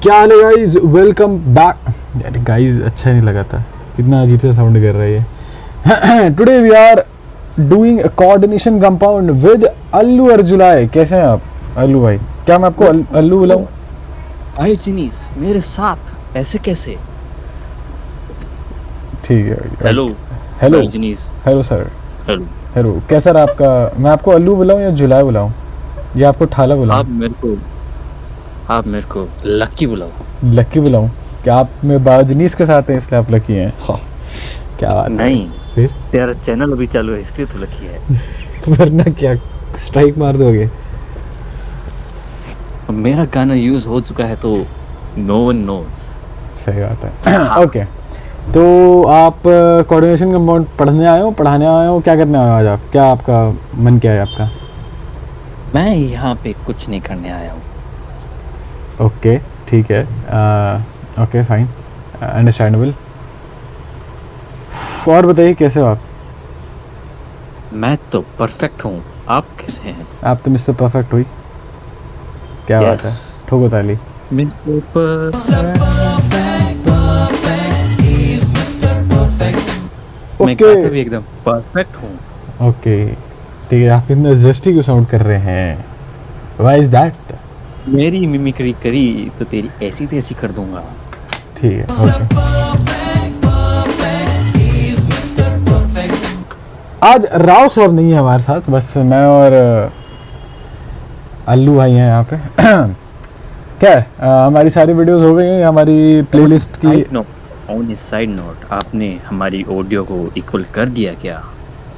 क्या हाल है guys, welcome back. यार गाइस अच्छा नहीं लगा था, कितना अजीब सा साउंड कर रहा है ये। Today we are doing a coordination compound with अल्लू अर्जुलाय। कैसे हैं आप अल्लू भाई? क्या मैं आपको अल्लू बुलाऊं? भाई जिनीस मेरे साथ ऐसे कैसे? ठीक है भाई। Hello hello geniuses. Hello sir. Hello. Hello, कैसा रहा आपका? मैं आपको अल्लू बुलाऊं या जुलाय बुलाऊं या आपको ठाला बुलाऊं? आप मेरे को लक्की बुलाओ। लक्की बुलाऊं? क्या आप में बाजनीस के साथ हैं इसलिए आप लकी हैं? हाँ, क्या बात है। नहीं, फिर तेरा चैनल अभी चालू है इसलिए तो लकी है। वरना क्या स्ट्राइक मार दोगे? मेरा गाना यूज हो चुका है तो नो वन नोस। सही बात है। ओके, तो आप कोऑर्डिनेशन कंपाउंड पढ़ने आए हो, पढ़ाने आए हो, क्या करने आए हो आज आप? क्या आपका मन क्या है आपका? मैं यहाँ पे कुछ नहीं करने आया हूँ। ओके ठीक है, ओके फाइन, अंडरस्टैंडेबल। और बताइए कैसे हो आप? मैं तो परफेक्ट हूँ, आप कैसे हैं? आप तो मिस्टर परफेक्ट हुई। क्या बात है, ठोको ताली। मिस्टर मैं गाता भी एकदम परफेक्ट हूँ। ओके ठीक है, आप इतना जस्टी क्यों साउंड कर रहे हैं? Why is that? मेरी मिमिक्री करी तो तेरी ऐसी तैसी कर दूंगा। ठीक है, ओके। आज राव साहब नहीं है हमारे साथ, बस मैं और अल्लू भाई हैं यहाँ पे। खैर, हमारी सारी वीडियोस हो गई हैं हमारी प्लेलिस्ट की। ऑन साइड नोट, आपने हमारी ऑडियो को इक्वल कर दिया क्या?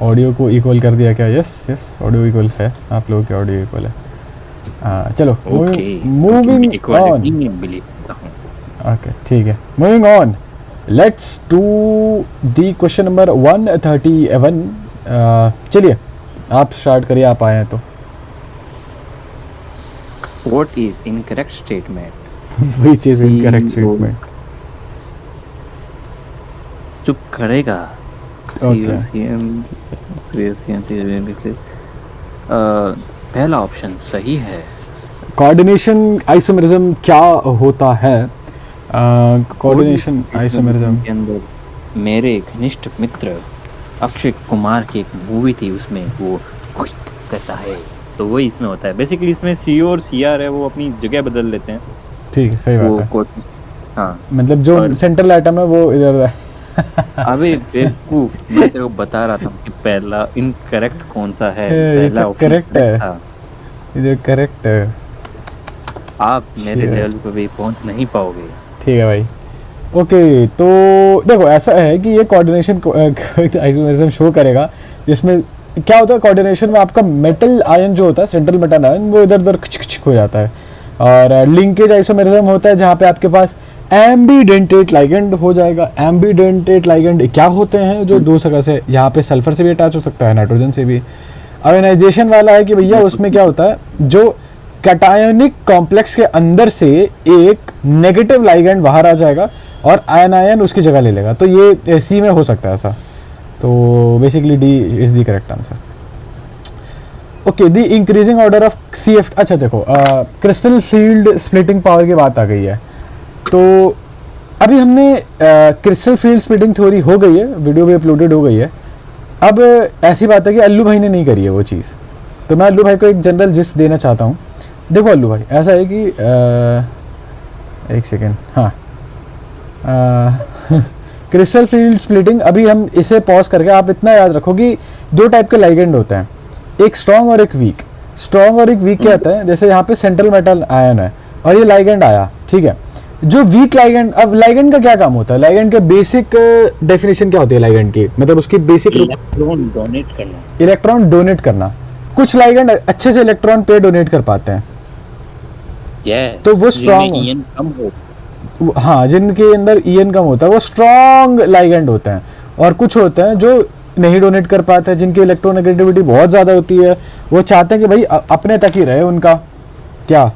ऑडियो को इक्वल कर दिया क्या? यस यस, ऑडियो इक्वल है, आप लोगों की ऑडियो इक्वल है। चलो मूविंग ऑन। ओके ठीक है, moving on. Let's do the question number 131। चलिए आप स्टार्ट करिए, आप आए हैं तो। What is incorrect statement? Which is incorrect statement? चुप करेगा। Okay. पहला ऑप्शन सही है। कोऑर्डिनेशन आइसोमेरिज्म क्या होता है? कोऑर्डिनेशन आइसोमेरिज्म के अंदर मेरे घनिष्ठ मित्र अक्षय कुमार की एक मूवी थी, उसमें वो कहता है तो वही इसमें होता है। बेसिकली इसमें सी और सी आर है, वो अपनी जगह बदल लेते हैं। ठीक है, सही बात है। हाँ, मतलब जो सेंट्रल आइटम है वो इधर है। अबे बेवकूफ, मैं तेरे को बता रहा था कि पहला इनकरेक्ट कौन सा है। पहला करेक्ट है, इधर करेक्ट है। आप मेरे लेवल पे भी पहुंच नहीं पाओगे। ठीक है भाई। ओके, तो देखो ऐसा है कि ये कोऑर्डिनेशन आइसोमेरिज्म शो करेगा, जिसमें क्या होता है कोऑर्डिनेशन में आपका मेटल आयन जो होता है, सेंट्रल मेटल आयन, वो इधर उधर खिच हो जाता है। और लिंकेज आइसोमेरिज्म होता है जहाँ पे आपके पास एम्बीडेंटेट लाइगेंड हो जाएगा। एम्बीडेंटेट लाइगेंड क्या होते हैं? जो दो जगह से, यहाँ पे सल्फर से भी अटैच हो सकता है, नाइट्रोजन से भी। आयोनाइजेशन वाला है कि भैया उसमें क्या होता है, जो कैटायोनिक कॉम्प्लेक्स के अंदर से एक नेगेटिव लाइगेंड बाहर आ जाएगा और आयन उसकी जगह ले लेगा। तो ये सी में हो सकता है ऐसा। तो basically D is the correct answer. Okay, the increasing order of C F. अच्छा देखो, क्रिस्टल फील्ड स्प्लिटिंग पावर की बात आ गई है। तो अभी हमने क्रिस्टल फील्ड स्प्लिटिंग थ्योरी हो गई है, वीडियो भी अपलोडेड हो गई है। अब ऐसी बात है कि अल्लू भाई ने नहीं करी है वो चीज़, तो मैं अल्लू भाई को एक जनरल जिस्ट देना चाहता हूँ। देखो अल्लू भाई, ऐसा है कि एक सेकेंड, हाँ, क्रिस्टल फील्ड स्प्लिटिंग, अभी हम इसे पॉज करके आप इतना याद रखो कि दो टाइप के लाइगेंड होते हैं, एक स्ट्रॉन्ग और एक वीक। स्ट्रॉन्ग और एक वीक क्या होता है? जैसे यहाँ पे सेंट्रल मेटल आयन है और ये लाइगेंड आया, ठीक है। जो वीक लाइगेंड, अब लाइगेंड का क्या काम होता है? लाइगेंड के बेसिक डेफिनेशन क्या होती है लाइगेंड की? मतलब उसकी बेसिक इलेक्ट्रॉन डोनेट करना। इलेक्ट्रॉन डोनेट करना। कुछ लाइगेंड अच्छे से इलेक्ट्रॉन पे डोनेट कर पाते हैं, yes, तो वो स्ट्रॉन्ग, हाँ, जिनके अंदर ईएन कम होता है वो स्ट्रॉन्ग लाइगेंड होते हैं। और कुछ होते हैं जो नहीं डोनेट कर पाते हैं, जिनकी इलेक्ट्रोनेगेटिविटी बहुत ज़्यादा होती है, वो चाहते हैं कि भाई अपने तक ही रहे उनका क्या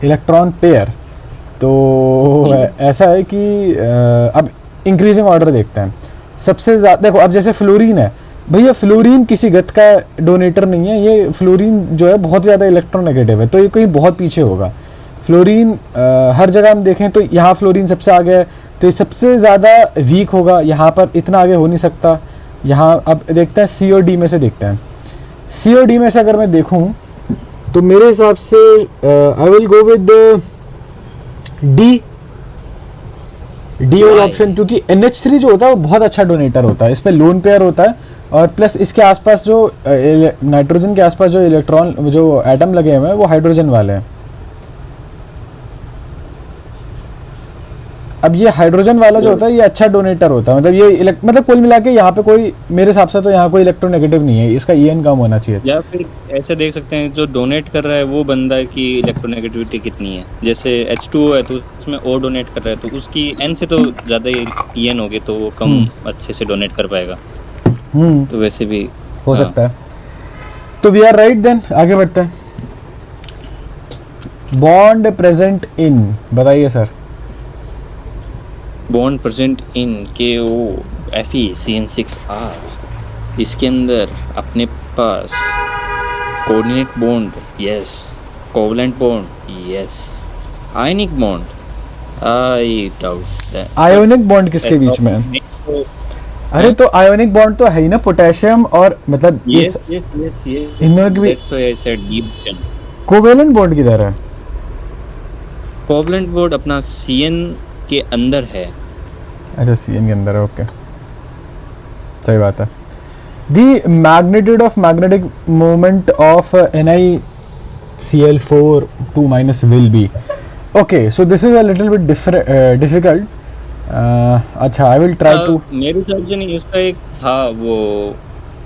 इलेक्ट्रॉन पेयर। तो ऐसा है कि अब इंक्रीजिंग ऑर्डर देखते हैं। सबसे ज़्यादा देखो, अब जैसे फ्लोरीन है, भैया फ्लोरीन किसी गत का डोनेटर नहीं है, ये फ्लोरीन जो है बहुत ज़्यादा इलेक्ट्रोनेगेटिव है, तो ये कहीं बहुत पीछे होगा। फ्लोरीन हर जगह हम देखें तो यहाँ फ्लोरीन सबसे आगे है, तो ये सबसे ज़्यादा वीक होगा, यहाँ पर इतना आगे हो नहीं सकता। यहाँ अब देखते हैं सी और डी में से देखते हैं। सी और डी में से अगर मैं देखूँ तो मेरे हिसाब से I will go with D वाला ऑप्शन, क्योंकि NH3 जो होता है वो बहुत अच्छा डोनेटर होता है, इस पर लोन पेयर होता है, और प्लस इसके आसपास जो नाइट्रोजन के आसपास जो इलेक्ट्रॉन जो एटम लगे हुए हैं वो हाइड्रोजन वाले हैं। अब ये हाइड्रोजन वाला जो होता है ये अच्छा डोनेटर होता है, मतलब ये मतलब कुल मिला के यहाँ पे कोई मेरे हिसाब से तो यहाँ कोई इलेक्ट्रोनेगेटिव नहीं है, इसका EN कम होना चाहिए। या फिर ऐसे देख सकते हैं जो डोनेट कर रहा है वो बंदा की इलेक्ट्रोनेगेटिविटी कितनी है। जैसे H2O है तो उसमें O डोनेट कर रहा है तो उसकी N से तो ज़्यादा EN होगी, तो वो कम अच्छे से डोनेट कर पाएगा। तो वैसे भी हो सकता है। तो वी आर राइट देन, आगे बढ़ते हैं। बॉन्ड प्रेजेंट इन, बताइए sir. Bond present in KO Fe CN6R, इसके अंदर अपने पास coordinate bond yes, covalent bond yes, ionic bond I doubt that. Ionic bond किसके बीच में है? अरे तो आयोनिक बॉन्ड तो है ही ना, पोटेशियम और मतलब यस इनमें भी that's why I said deep. Covalent bond किधर है? कोवलेंट बॉन्ड अपना CN के अंदर है। अच्छा CN के अंदर है, ओके सही बात है। The magnitude of magnetic moment of NiCl4 2- will be okay, so this is a little bit difficult. अच्छा आई विल ट्राई टू। मेरे ख्याल से नहीं, इसका एक था वो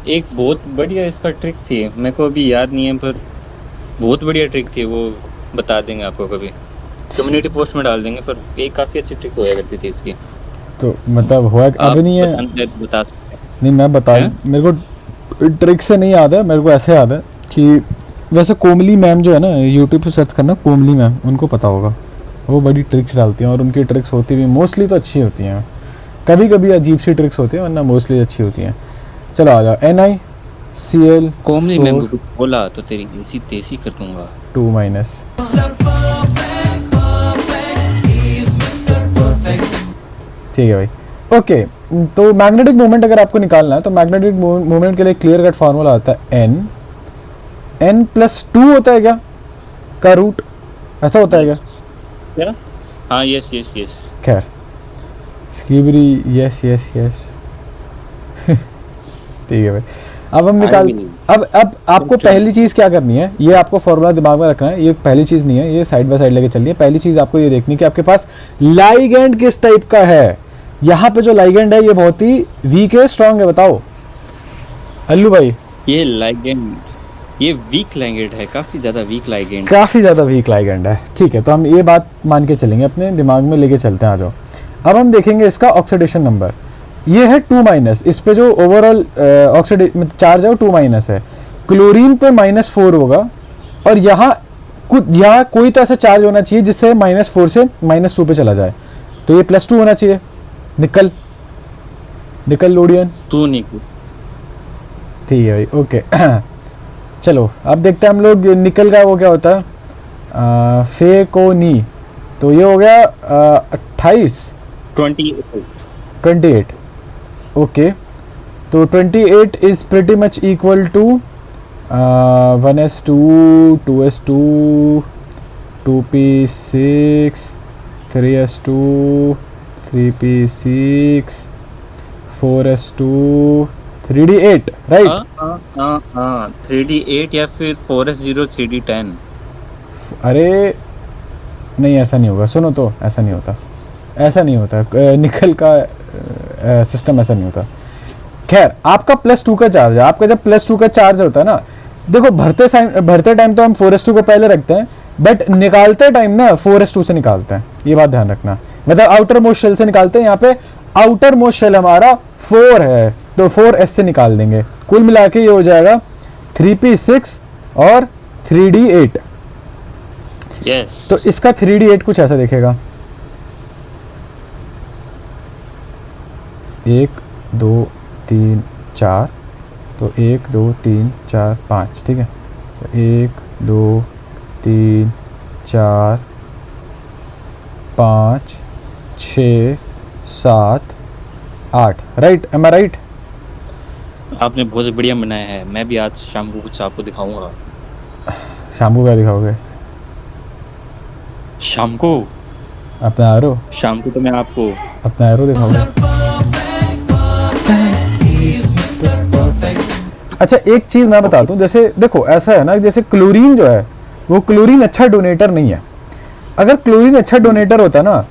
एक बहुत बढ़िया इसका ट्रिक थी, मेरे को अभी याद नहीं है पर बहुत बढ़िया ट्रिक थी, वो बता देंगे आपको कभी, कम्युनिटी पोस्ट में डाल देंगे, पर एक काफ़ी अच्छी ट्रिक होया करती थी इसकी। तो मतलब हुआ अभी नहीं है? बता सकते हैं? नहीं मैं बता, मेरे को ट्रिक से नहीं याद है, मेरे को ऐसे याद है कि वैसे कोमली मैम जो है ना, यूट्यूब पे सर्च करना कोमली मैम, उनको पता होगा, वो बड़ी ट्रिक्स डालती हैं और उनकी ट्रिक्स होती भी मोस्टली तो अच्छी होती हैं, कभी कभी अजीब सी ट्रिक्स होती हैं वरना मोस्टली अच्छी होती हैं। चलो आ जाओ। NiCl कोमली मैम को कुछ बोला तो तेरी ऐसी तेजी कर दूंगा 2-। ठीक है भाई, ओके। तो मैग्नेटिक मोमेंट अगर आपको निकालना है तो मैग्नेटिक मोमेंट के लिए क्लियर कट फार्मूला आता है n+2 होता है क्या का रूट, ऐसा होता है क्या? हाँ यस खैर स्कीबरी यस ठीक है भाई। अब हम निकाल, अब आपको पहली चीज क्या करनी है, ये आपको फॉर्मूला दिमाग में रखना है, ये पहली चीज नहीं है, ये साइड बाय साइड लेके चलनी है। पहली चीज आपको ये देखनी है कि आपके पास लाइगेंड किस टाइप का है। यहाँ पे जो लाइगेंड है ये बहुत ही वीक है स्ट्रांग है, बताओ अल्लू भाई। ये लाइगेंड ये वीक लाइगेंड है, काफी ज्यादा वीक लाइगेंड, काफी ज्यादा वीक लाइगेंड है। ठीक है, तो हम ये बात मान के चलेंगे, अपने दिमाग में लेके चलते हैं। आ जाओ, अब हम देखेंगे इसका ऑक्सीडेशन नंबर, ये है 2-, इस पे जो ओवरऑल ऑक्सीडेशन चार्ज है वो 2- है। क्लोरीन पे -4 होगा, और यहाँ कोई तो ऐसा चार्ज होना चाहिए जिससे -4 से -2 पे चला जाए, तो ये +2 होना चाहिए। निकल लोडियन तू निकल, ठीक है भाई, ओके चलो अब देखते हैं हम लोग निकल का वो क्या होता है, फेकोनी, तो ये हो गया 28 ओके। तो 28 is pretty much equal to 1s2 2s2 2p6 3s2 3p6 4s2 3d8 right? हाँ 3d8 या फिर 4s0 3d10। अरे नहीं ऐसा नहीं होगा, सुनो तो ऐसा नहीं होता, ऐसा नहीं होता, निकल का सिस्टम ऐसा नहीं होता। खैर आपका +2 का चार्ज है, आपका जब +2 का चार्ज होता है ना, देखो भरते टाइम तो हम 4s2 को पहले रखते हैं, बट निकालते टाइम ना 4s2 से निकालते हैं, ये बात ध्यान रखना, मतलब आउटर मोस्ट शेल से निकालते हैं। यहाँ पे आउटर मोस्ट शेल हमारा 4 है तो 4s से निकाल देंगे, कुल मिला के ये हो जाएगा 3p6 और 3d8। यस तो इसका 3d8 कुछ ऐसा दिखेगा, 1 2 3 4 तो 1 2 3 4 5, ठीक है। तो 1 2 3 4 5 6 7 8, राइट? एम आई राइट? आपने बहुत बढ़िया बनाया है। मैं भी आज शाम को कुछ आपको दिखाऊंगा। शाम को क्या दिखाओगे? शाम को अपना एरो? शाम को तो मैं आपको अपना एरो दिखाओगे? अच्छा एक चीज़ मैं बता दूं, जैसे देखो ऐसा है ना, जैसे क्लोरीन जो है वो क्लोरीन अच्छा डोनेटर नहीं है। अगर क्लोरीन अच्छा डोनेटर होता ना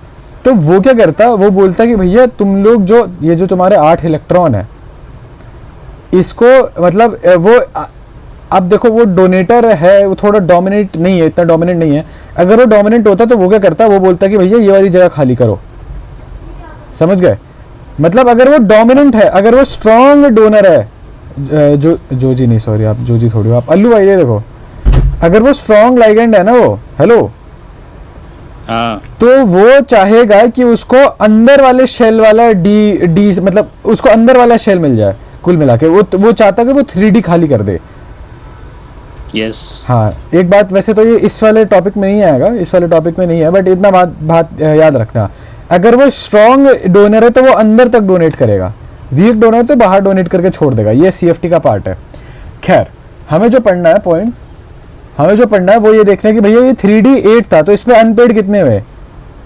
तो वो क्या करता, वो बोलता कि भैया तुम लोग जो ये जो तुम्हारे 8 इलेक्ट्रॉन है इसको मतलब वो अब देखो वो डोनेटर है, वो थोड़ा डोमिनेट नहीं है, इतना डोमिनेट नहीं है। अगर वो डोमिनेट होता तो वो क्या करता, वो बोलता कि भैया ये वाली जगह खाली करो। समझ गए? मतलब अगर वो डोमिनेंट है, अगर वो स्ट्रॉन्ग डोनर है, जो जी नहीं सॉरी, आप जो जी थोड़ी हो, आप अल्लू भाई ये देखो, अगर वो स्ट्रॉन्ग लाइगेंड है ना वो, हेलो, हाँ तो वो चाहेगा कि उसको अंदर वाले शेल वाला डी मतलब उसको अंदर वाला शेल मिल जाए कुल मिला के। वो चाहता है कि वो 3D खाली कर दे। यस हाँ एक बात, वैसे तो ये इस वाले टॉपिक में नहीं आएगा, इस वाले टॉपिक में नहीं है, बट इतना बात याद रखना, अगर वो स्ट्रॉन्ग डोनर है तो वो अंदर तक डोनेट करेगा, वीक डोनर तो बाहर डोनेट करके छोड़ देगा। ये CFT का पार्ट है। खैर हमें जो पढ़ना है पॉइंट, हमें जो पढ़ना है वो ये देखना है कि भैया ये 3D 8 था तो इस पे अनपेड कितने हुए?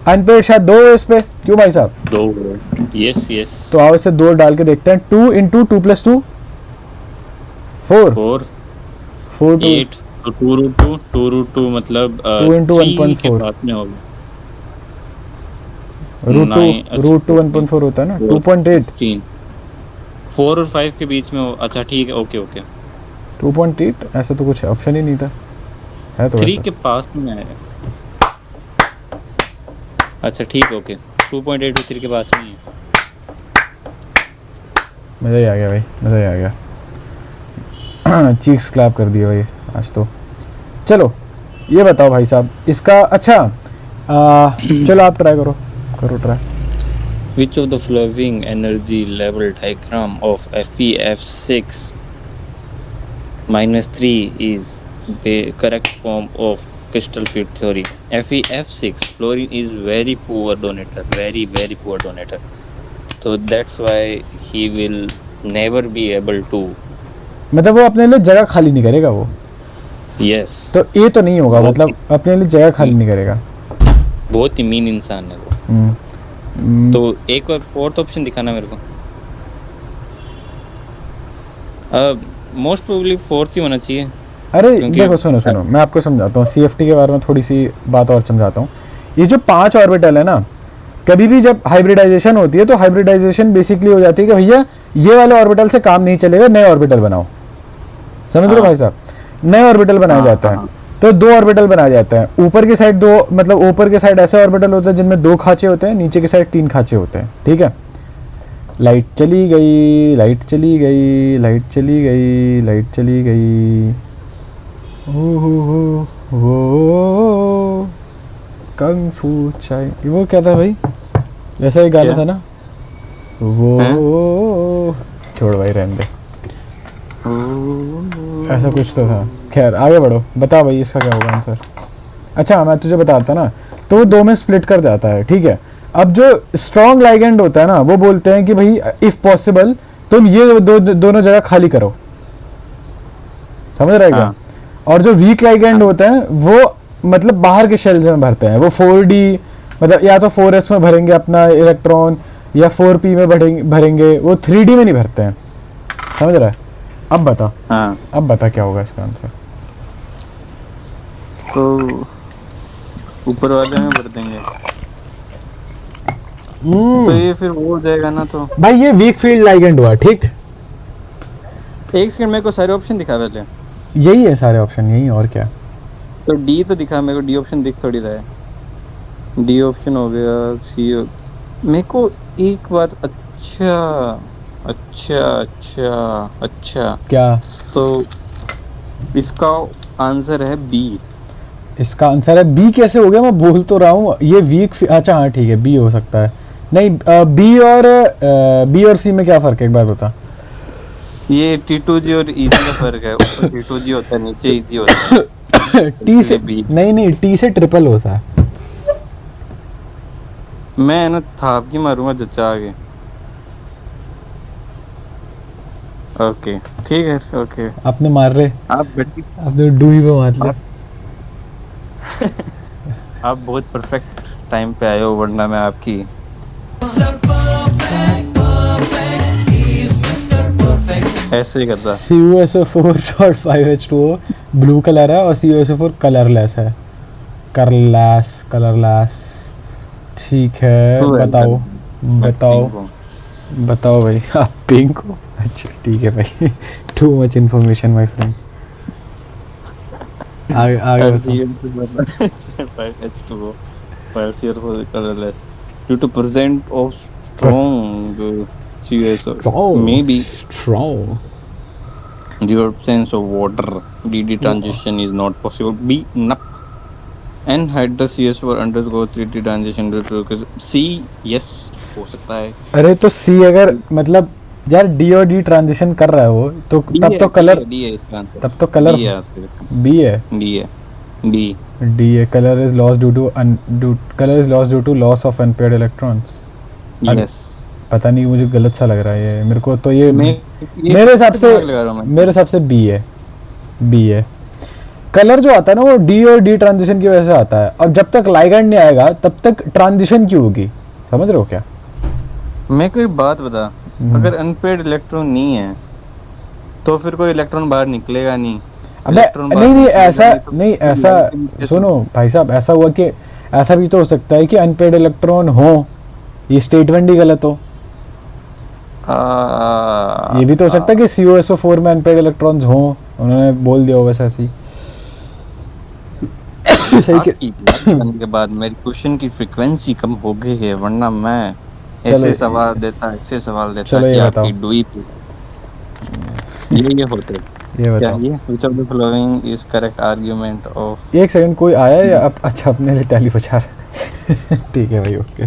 अनपेड शायद 2 हुए इस पे, क्यों भाई साहब? 2। यस यस तो आओ इसे 2 डाल के देखते हैं। 2 इंटू 2 प्लस 2 4 4 8, तो 2√2 मतलब 2 into 3 के 1.4 पास में होगा। रूट टू 1.4 होता है ना, 2.8 3 4 और 5 के बीच में हो। अच्छा ठीक है, ओके ओके। 2.8 ऐसा तो कुछ ऑप्शन ही नहीं था, है तो 3 वैसा। के पास में है। अच्छा ठीक, ओके। 2.8 और 3 के पास में ही है। मज़ा ही आ गया भाई, मज़ा ही आ गया। चीक्स क्लैप कर दिए भाई आज तो। चलो ये बताओ भाई साहब इसका, अच्छा चलो आप ट्राई करो, करो try. Which of the following energy level diagram of FeF6 -3 is the correct form of crystal field theory? FeF6, fluorine is very poor donator, very poor donator. So that's why he will never be able to. मतलब वो अपने लिए जगह खाली नहीं करेगा वो, Yes. तो ये तो नहीं होगा, वो- मतलब अपने लिए जगह खाली नहीं करेगा। बहुत ही मीन इंसान है वो। तो एक और फोर्थ ऑप्शन दिखाना मेरे को। मोस्ट प्रोबेबली फोर्थ ही होना चाहिए। अरे क्योंकि- देखो सुनो मैं आपको समझाता हूँ CFT के बारे में थोड़ी सी बात और समझाता हूँ। ये जो 5 ऑर्बिटल है ना, कभी भी जब हाइब्रिडाइजेशन होती है तो हाइब्रिडाइजेशन बेसिकली हो जाती है कि भैया ये वाले ऑर्बिटल से काम नहीं चलेगा, नए ऑर्बिटल बनाओ। समझ रहे हो भाई साहब? नए ऑर्बिटल बनाए जाते हैं। तो 2 ऑर्बिटल बनाए जाते हैं, ऊपर की साइड 2, मतलब ऊपर के साइड ऐसे ऑर्बिटल होते हैं जिनमें 2 खांचे होते हैं, नीचे की साइड 3 खांचे होते हैं, ठीक है। लाइट चली गई, लाइट चली गई, लाइट चली गई, लाइट चली गई, वो कंग फू चाय, वो क्या था भाई? ऐसा ही गाना क्या? था ना वो, छोड़ भाई रहने दे, ऐसा कुछ तो था। खैर आगे बढ़ो, बता भाई इसका क्या होगा आंसर। अच्छा मैं तुझे बताता ना, तो वो 2 में स्प्लिट कर जाता है, ठीक है। अब जो स्ट्रॉन्ग लाइगेंड होता है ना, वो बोलते हैं कि भाई इफ पॉसिबल तुम ये दोनों जगह खाली करो। समझ रहे क्या? हाँ। और जो वीक लाइगेंड होते हैं वो मतलब बाहर के शेल्स में भरते हैं, वो 4D मतलब या तो 4s में भरेंगे अपना इलेक्ट्रॉन, या 4p में भरेंगे, वो 3D में नहीं भरते हैं। समझ रहा है? अब बता, हाँ अब बता क्या होगा इसका आंसर। तो ऊपर वाले में भर देंगे तो ये फिर वो हो जाएगा ना। तो भाई ये वीक फील्ड लाइगेंड हुआ, ठीक। एक सेकंड, मेरे को सारे ऑप्शन दिखा पहले। यही है सारे ऑप्शन, यही और क्या। तो डी तो दिखा मेरे को, डी ऑप्शन दिख थोड़ी रहा है। डी ऑप्शन हो गया, सी मेरे को एक बात। अच्छा अच्छा अच्छा अच्छा, क्या तो इसका आंसर है बी। इसका आंसर है बी? कैसे हो गया? मैं बोल तो रहा हूँ ये वीक, अच्छा हाँ ठीक है, बी हो सकता है। नहीं बी और सी में क्या फ़र्क है एक बार बता। ये T2G और EG का फर्क है, ऊपर T2G होता है, नीचे EG होता है। टी से इसलिए B। नहीं, टी से ट्रिपल होता है। मैं ना थाप की मारूंगा जच्चा आगे। ओके ठीक है, ओके। आपने मार रहे, आप गड्डी, आपने डूही पे मार लिया। आप बहुत परफेक्ट टाइम पे आए हो, वरना मैं आपकी ऐसे ही करता। CuSO4.5H2O ब्लू कलर है और CuSO4 कलरलेस है। कलरलेस। ठीक है, तो बताओ पिंक बताओ भाई। आप पिंक हो? अच्छा ठीक है भाई। Too much information my friend. आगे बताओ। H2O while CuSO4 colorless due to present of strong CuSO maybe Strong. the absence of water DD transition is not possible. B nup anhydrous CuSO4 undergo 3D transition due to C yes हो सकता है। अरे तो सी अगर मतलब यार D और D transition कर रहा है वो तो तब तो कलर, डी है इसका आंसर, तब तो कलर बी है। डी है। Colour is lost due to loss of unpaired electrons. Yes. पता नहीं, मुझे गलत सा लग रहा है ये मेरे को, तो ये मेरे हिसाब से बी है। कलर जो आता है ना वो डी और डी ट्रांजिशन की वजह से आता है। अब जब तक लाइगैंड नहीं आएगा तब तक ट्रांजिशन क्यों होगी, समझ रहे हो क्या? मैं कोई बात बता, अगर अनपेयर्ड इलेक्ट्रॉन नहीं है तो फिर कोई इलेक्ट्रॉन बाहर निकलेगा नहीं। अबे नहीं ऐसा सुनो भाई साहब, ऐसा हुआ कि ऐसा भी तो हो सकता है कि अनपेयर्ड इलेक्ट्रॉन हो, ये स्टेटमेंट ही गलत हो। ये भी तो हो सकता है कि CuSO4 में अनपेयर्ड इलेक्ट्रॉन्स हो, उन्होंने बोल दिया हो वैसा ऐसी। सही के बाद मेरी क्वेश्चन की फ्रीक्वेंसी कम हो गई है, वरना मैं ऐसे सवाल देता चलो कि ये आपकी डुई पे ये होते। ये बताओ, which of the following is correct argument of। एक सेकंड, कोई आया या अच्छा अपने लिए ताली बजा रहा है? ठीक है भाई, ओके।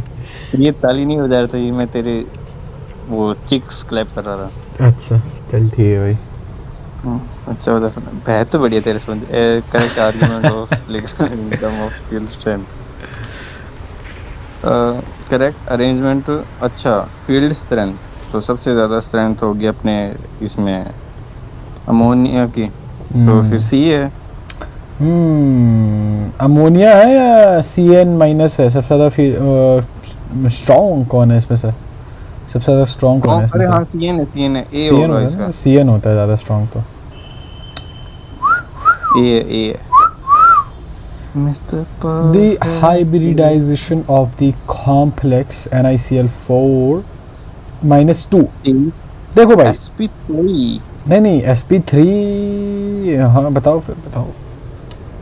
ये ताली नहीं बजा रहा था, ये मैं तेरे वो चिक्स क्लैप कर रहा था। अच्छा चल ठीक है भाई। अच्छा बता, बेहद तो बढ़िया तेरे से correct argument of ligand of field strength. Correct arrangement. अच्छा फील्ड स्ट्रेंथ, तो सबसे ज़्यादा स्ट्रेंथ होगी अपने इसमें अमोनिया की, तो फिर सी है। अमोनिया है या CN- है? सबसे ज़्यादा स्ट्रॉन्ग कौन है इसमें से? सबसे ज़्यादा स्ट्रॉन्ग कौन है इसमें? अरे हाँ CN है, ए होगा इसका। CN होता है ज़्यादा स्ट्रॉन्ग तो। ए The hybridization of the complex NiCl4 -2। देखो भाई sp3 नहीं sp3। हाँ बताओ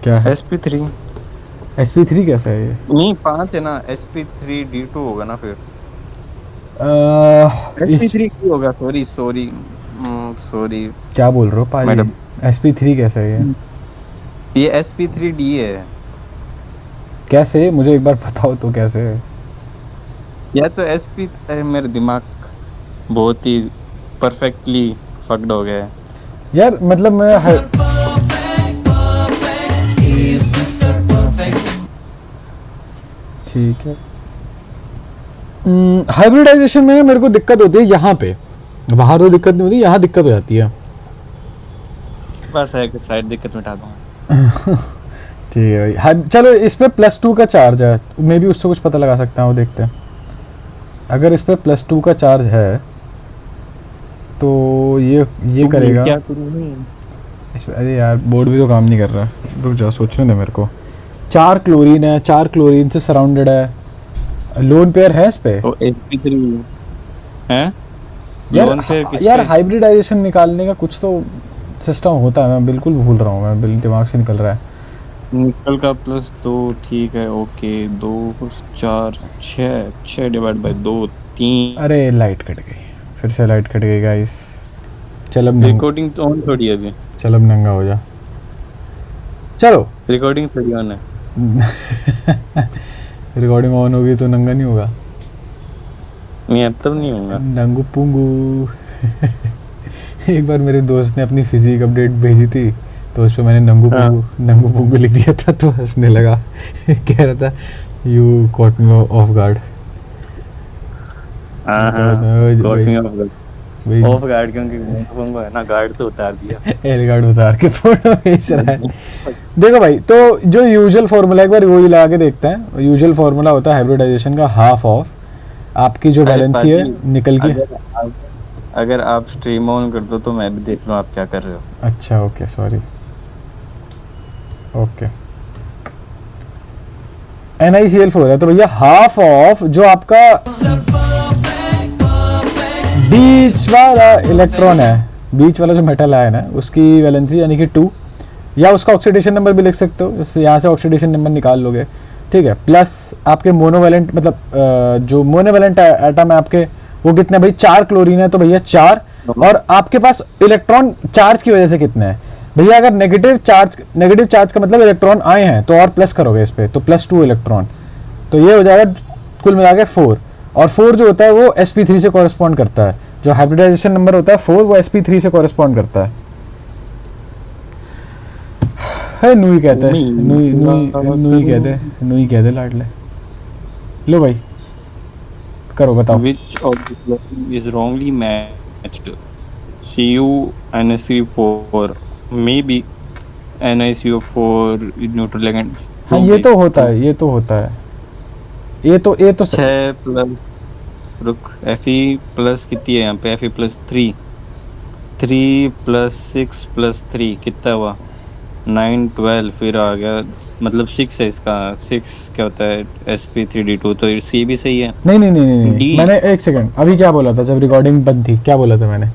क्या है sp3 कैसा है ये? नहीं 5 है ना, sp3d2 होगा ना फिर। sp3 क्यों होगा? सॉरी क्या बोल रहे हो पाजी? sp3 कैसा है ये sp3d है। कैसे, मुझे एक बार बताओ तो कैसे है? या तो मेरा दिमाग बहुत ही परफेक्टली फक्ड हो गया है यार, मतलब मैं ठीक है। हाइब्रिडाइजेशन में मेरे को दिक्कत होती है यहाँ पे, बाहर तो दिक्कत नहीं होती, यहाँ दिक्कत हो जाती है। बस है कि साइड दिक्कत मिटा दूंगा। ठीक है भाई। चलो इस पे +2 का चार्ज है, मे भी उससे कुछ पता लगा सकते हैं, वो देखते हैं। अगर इस पे +2 का चार्ज है तो ये करेगा क्या इस पे। अरे यार बोर्ड भी तो काम नहीं कर रहा, रुक जाओ सोचने दे मेरे को। 4 क्लोरीन है, 4 क्लोरीन से सराउंडेड है। लोन पेयर है इस पे। तो sp3 है यार हाइब्रिडाइजेशन निकालने का कुछ तो सिस्टम होता है, मैं बिल्कुल भूल रहा हूँ, मैं बिल्कुल दिमाग से निकल रहा है। निकल का +2 ठीक है, ओके। 2 4 6 divide by 2 3। अरे लाइट कट गई, फिर से लाइट कट गई गाइस। चल अब रिकॉर्डिंग तो ऑन थोड़ी है अभी। चल अब नंगा हो जा, चलो। रिकॉर्डिंग थोड़ी ऑन है। रिकॉर्डिंग ऑन होगी तो नंगा नहीं होगा। नहीं अब तब नहीं होगा। नंगू पुंगू। एक बार मेरे दोस्त ने अपनी फिजिक अपडेट भेजी थी, तो उस पर मैंने नंगू पुंगू लिख दिया था, तो हंसने लगा। कह रहा था you caught me of guard. Of guard क्योंकि है ना, गार्ड तो उतार दिया। एल गार्ड उतार के फोटो भेज रहा है। देखो भाई, तो जो यूजुअल फार्मूला एक बार वही लगा के देखते हैं। यूजुअल फार्मूला होता है हाइब्रिडाइजेशन का हाफ ऑफ आपकी जो वैलेंसी है निकल के। अगर आप स्ट्रीम ऑन कर दो तो मैं भी देख लूं आप क्या कर रहे हो। अच्छा ओके, सॉरी। ओके, NiCl4 है, तो भैया हाफ ऑफ जो आपका बीच वाला इलेक्ट्रॉन है, बीच वाला जो मेटल है ना, उसकी वैलेंसी यानी कि 2, या उसका ऑक्सीडेशन नंबर भी लिख सकते हो, इससे यहाँ से ऑक्सीडेशन नंबर निकाल लोगे, ठीक है। प्लस आपके मोनोवैलेंट मतलब जो मोनोवैलेंट एटम है आपके, वो कितने भाई, 4 क्लोरीन है, तो भैया 4। और आपके पास इलेक्ट्रॉन चार्ज की वजह से कितने हैं भैया, अगर नेगेटिव चार्ज का मतलब इलेक्ट्रॉन आए हैं तो और प्लस करोगे इस पे, तो +2 इलेक्ट्रॉन, तो ये हो जाएगा कुल मिला के 4। और 4 जो होता है वो sp3 से कॉरेस्पॉन्ड करता है। जो हाइब्रिडाइजेशन नंबर होता है 4, वो sp3 से कॉरेस्पॉन्ड करता है। नुई कहते हैं, नुई कहते लाडले। लो भाई करो, बताओ। Which of the following is wrongly matched? CuNSC4 maybe NiCO4 neutral ligand। हाँ ये तो होता है, ये तो 6 प्लस रुक Fe प्लस कितनी है यहाँ पे, Fe प्लस 3 प्लस 6 प्लस 3 कितना हुआ, 9 12, फिर आ गया मतलब 6 है इसका। 6 क्या होता है, sp3d2, तो C भी सही है। नहीं मैंने एक सेकंड अभी क्या बोला था जब रिकॉर्डिंग बंद थी, क्या बोला था मैंने?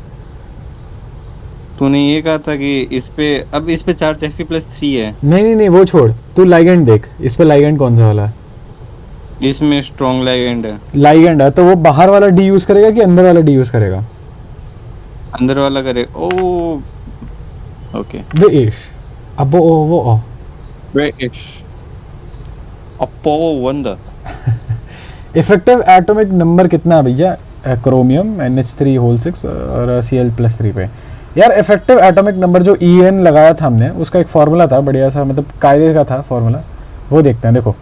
तूने ये कहा था कि इस पे चार्ज Fe+3 है। नहीं वो छोड़, तू लाइगेंड देख, इस पे लाइगेंड कौन सा वाला है? इसमें स्ट्रॉन्ग लाइगेंड है, तो वो बाहर वाला डी यूज करेगा कि अंदर वाला डी यूज करेगा? अंदर वाला करे। ओ ओके, वेश अब वो वेश अपो वंदा। इफेक्टिव एटॉमिक नंबर कितना है भैया क्रोमियम NH3 और Cl+3 पे? यार इफेक्टिव एटॉमिक नंबर जो En लगाया था हमने, उसका एक फार्मूला था बढ़िया सा, मतलब कायदे का था फार्मूला, वो देखते हैं। देखो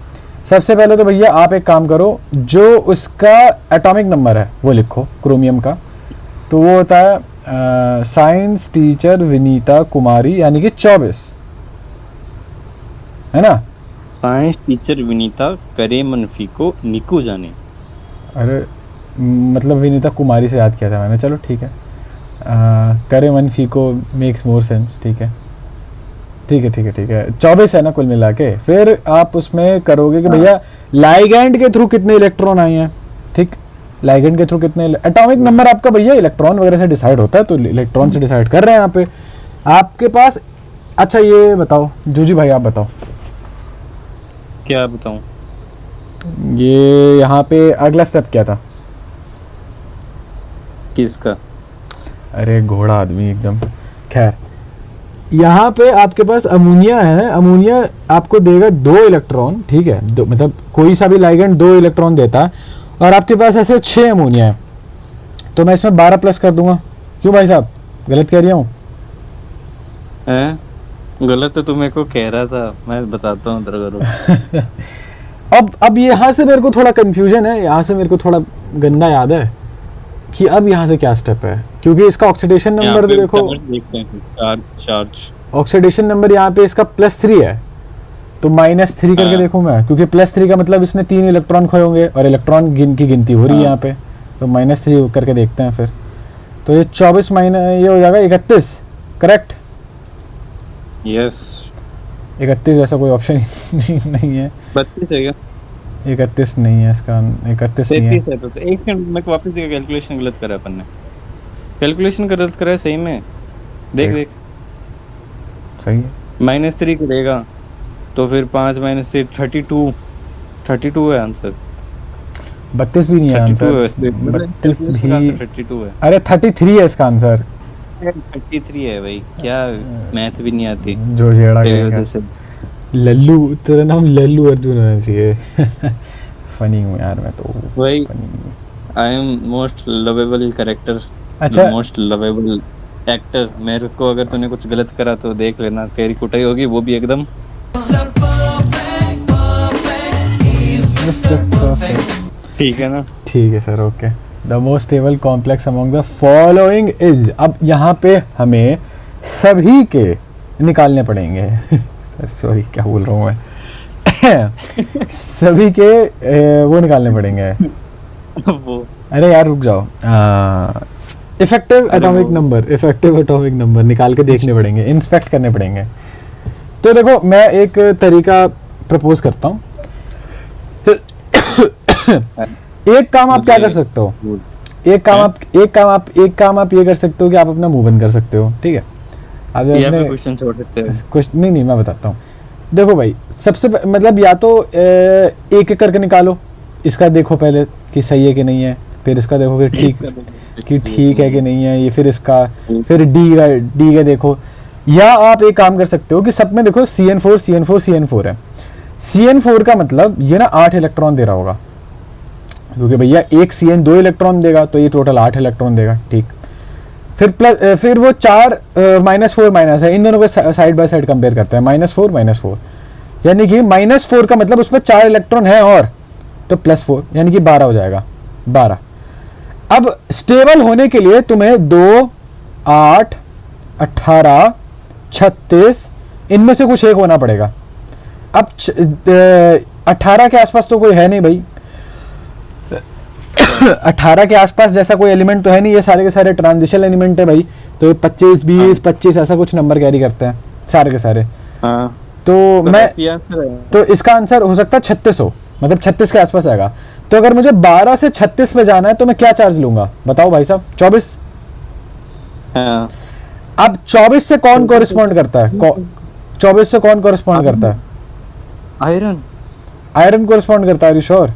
सबसे पहले तो भैया आप एक काम करो, जो उसका एटॉमिक नंबर है वो लिखो क्रोमियम का, तो वो होता है साइंस टीचर विनीता कुमारी यानी कि 24, है ना? साइंस टीचर विनीता करे मनफी को निकू जाने। अरे मतलब विनीता कुमारी से याद किया था मैंने, चलो ठीक है। करे मनफी को मेक्स मोर सेंस, ठीक है 24 है ना कुल मिला के। फिर आप उसमें करोगे कि भैया लाइगैंड के थ्रू कितने इलेक्ट्रॉन आए हैं, ठीक, लाइगैंड के थ्रू कितने। एटॉमिक नंबर आपका भैया इलेक्ट्रॉन वगैरह से डिसाइड होता है, तो इलेक्ट्रॉन से डिसाइड कर रहे हैं यहाँ पे आपके पास। अच्छा ये बताओ जूजी भाई, आप बताओ। क्या बताऊं? ये यहाँ पे अगला स्टेप क्या था? किसका? अरे घोड़ा आदमी एकदम। खैर यहाँ पे आपके पास अमोनिया है, अमोनिया आपको देगा 2 इलेक्ट्रॉन, ठीक है, मतलब कोई सा भी लाइगेंड 2 इलेक्ट्रॉन देता है, और आपके पास ऐसे 6 अमोनिया है, तो मैं इसमें 12 प्लस कर दूंगा। क्यों भाई साहब, गलत कह रहा हूँ? गलत तो मेरे को कह रहा था, मैं बताता हूँ तेरे को। अब यहाँ से मेरे को थोड़ा कंफ्यूजन है, यहाँ से मेरे को थोड़ा गंदा याद है कि अब यहाँ से क्या स्टेप है, क्योंकि इसका ऑक्सीडेशन नंबर देखो, ऑक्सीडेशन नंबर यहाँ पे इसका +3 है, तो -3 करके देखूं मैं, क्योंकि +3 का मतलब इसने 3 इलेक्ट्रॉन खोए होंगे और इलेक्ट्रॉन की गिनती हो रही है यहाँ पे, तो -3 करके देखते हैं फिर। तो ये 24 ये हो जाएगा 31, करेक्ट? यस 31, ऐसा कोई ऑप्शन नहीं है। 32 है क्या? 31 नहीं है इसका, 31 नहीं है। तो एक सेकंड मैं वापस देखा, कैलकुलेशन गलत करा अपन ने, कैलकुलेशन गलत करा है सही में, देख सही है। -3 करेगा तो फिर 5 -3 32 है आंसर। 32 भी नहीं है आंसर, 32 भी 32 है। अरे 33 है इसका आंसर। 33 है भाई, क्या मैथ भी नहीं आती जो जेड़ा तेरी वजह से। लल्लू, तेरा नाम लल्लू अर्जुन होना चाहिए। फनी हूँ यार मैं तो भाई, I am most lovable character. अच्छा मोस्ट लवेबल एक्टर, मेरे को अगर तूने कुछ गलत करा तो देख लेना, तेरी कुटाई होगी, वो भी एकदम। Mister perfect. ठीक है ना? ठीक है sir, okay. The most stable complex among the following is, अब यहाँ पे हमें सभी के निकालने पड़ेंगे। सॉरी क्या बोल रहा हूँ मैं। सभी के वो निकालने पड़ेंगे। वो अरे यार रुक जाओ, effective atomic number, effective atomic number निकाल के देखने पड़ेंगे, इंस्पेक्ट करने पड़ेंगे। तो देखो मैं एक तरीका प्रपोज करता हूँ। एक काम आप क्या कर सकते हो, एक काम आप ये कर सकते हो कि आप अपना मुंह बंद कर सकते हो, ठीक है। अब अपने क्वेश्चन छोड़ सकते हैं। कुछ नहीं मैं बताता हूँ। देखो भाई, सबसे मतलब या तो एक एक करके निकालो, इसका देखो पहले कि सही है कि नहीं है, फिर इसका देखो कि ठीक है कि नहीं है, ये फिर इसका, फिर डी का देखो। या आप एक काम कर सकते हो कि सब में देखो CN4 है। CN4 का मतलब ये ना 8 इलेक्ट्रॉन दे रहा होगा, क्योंकि भैया एक CN 2 इलेक्ट्रॉन देगा तो ये टोटल 8 इलेक्ट्रॉन देगा, ठीक। फिर वो 4 -4 माइनस है, इन दोनों को साइड बाय साइड कंपेयर करते हैं, -4 यानी कि -4 का मतलब उसमें 4 इलेक्ट्रॉन है और तो +4 यानी कि 12 हो जाएगा, 12। अब स्टेबल होने के लिए तुम्हें 2, 8, 18, 36 इनमें से कुछ एक होना पड़ेगा। अब 18 के आसपास तो कोई है नहीं भाई। 18 के आसपास जैसा कोई एलिमेंट तो है नहीं, ये सारे के सारे ट्रांजिशन एलिमेंट है भाई। तो 25, 20, 25 ऐसा कुछ नंबर कैरी करते हैं सारे के सारे। हाँ। तो मैं तो इसका आंसर हो सकता है 36 हो, मतलब 36 के आसपास आएगा। तो अगर मुझे 12 से 36 पे जाना है तो मैं क्या चार्ज लूंगा बताओ भाई साहब? 24। हाँ। अब 24 से कौन कोरिस्पॉन्ड करता है? 24 से कौन कोरिस्पॉन्ड करता है? आयरन कोरिस्पॉन्ड करता है, श्योर?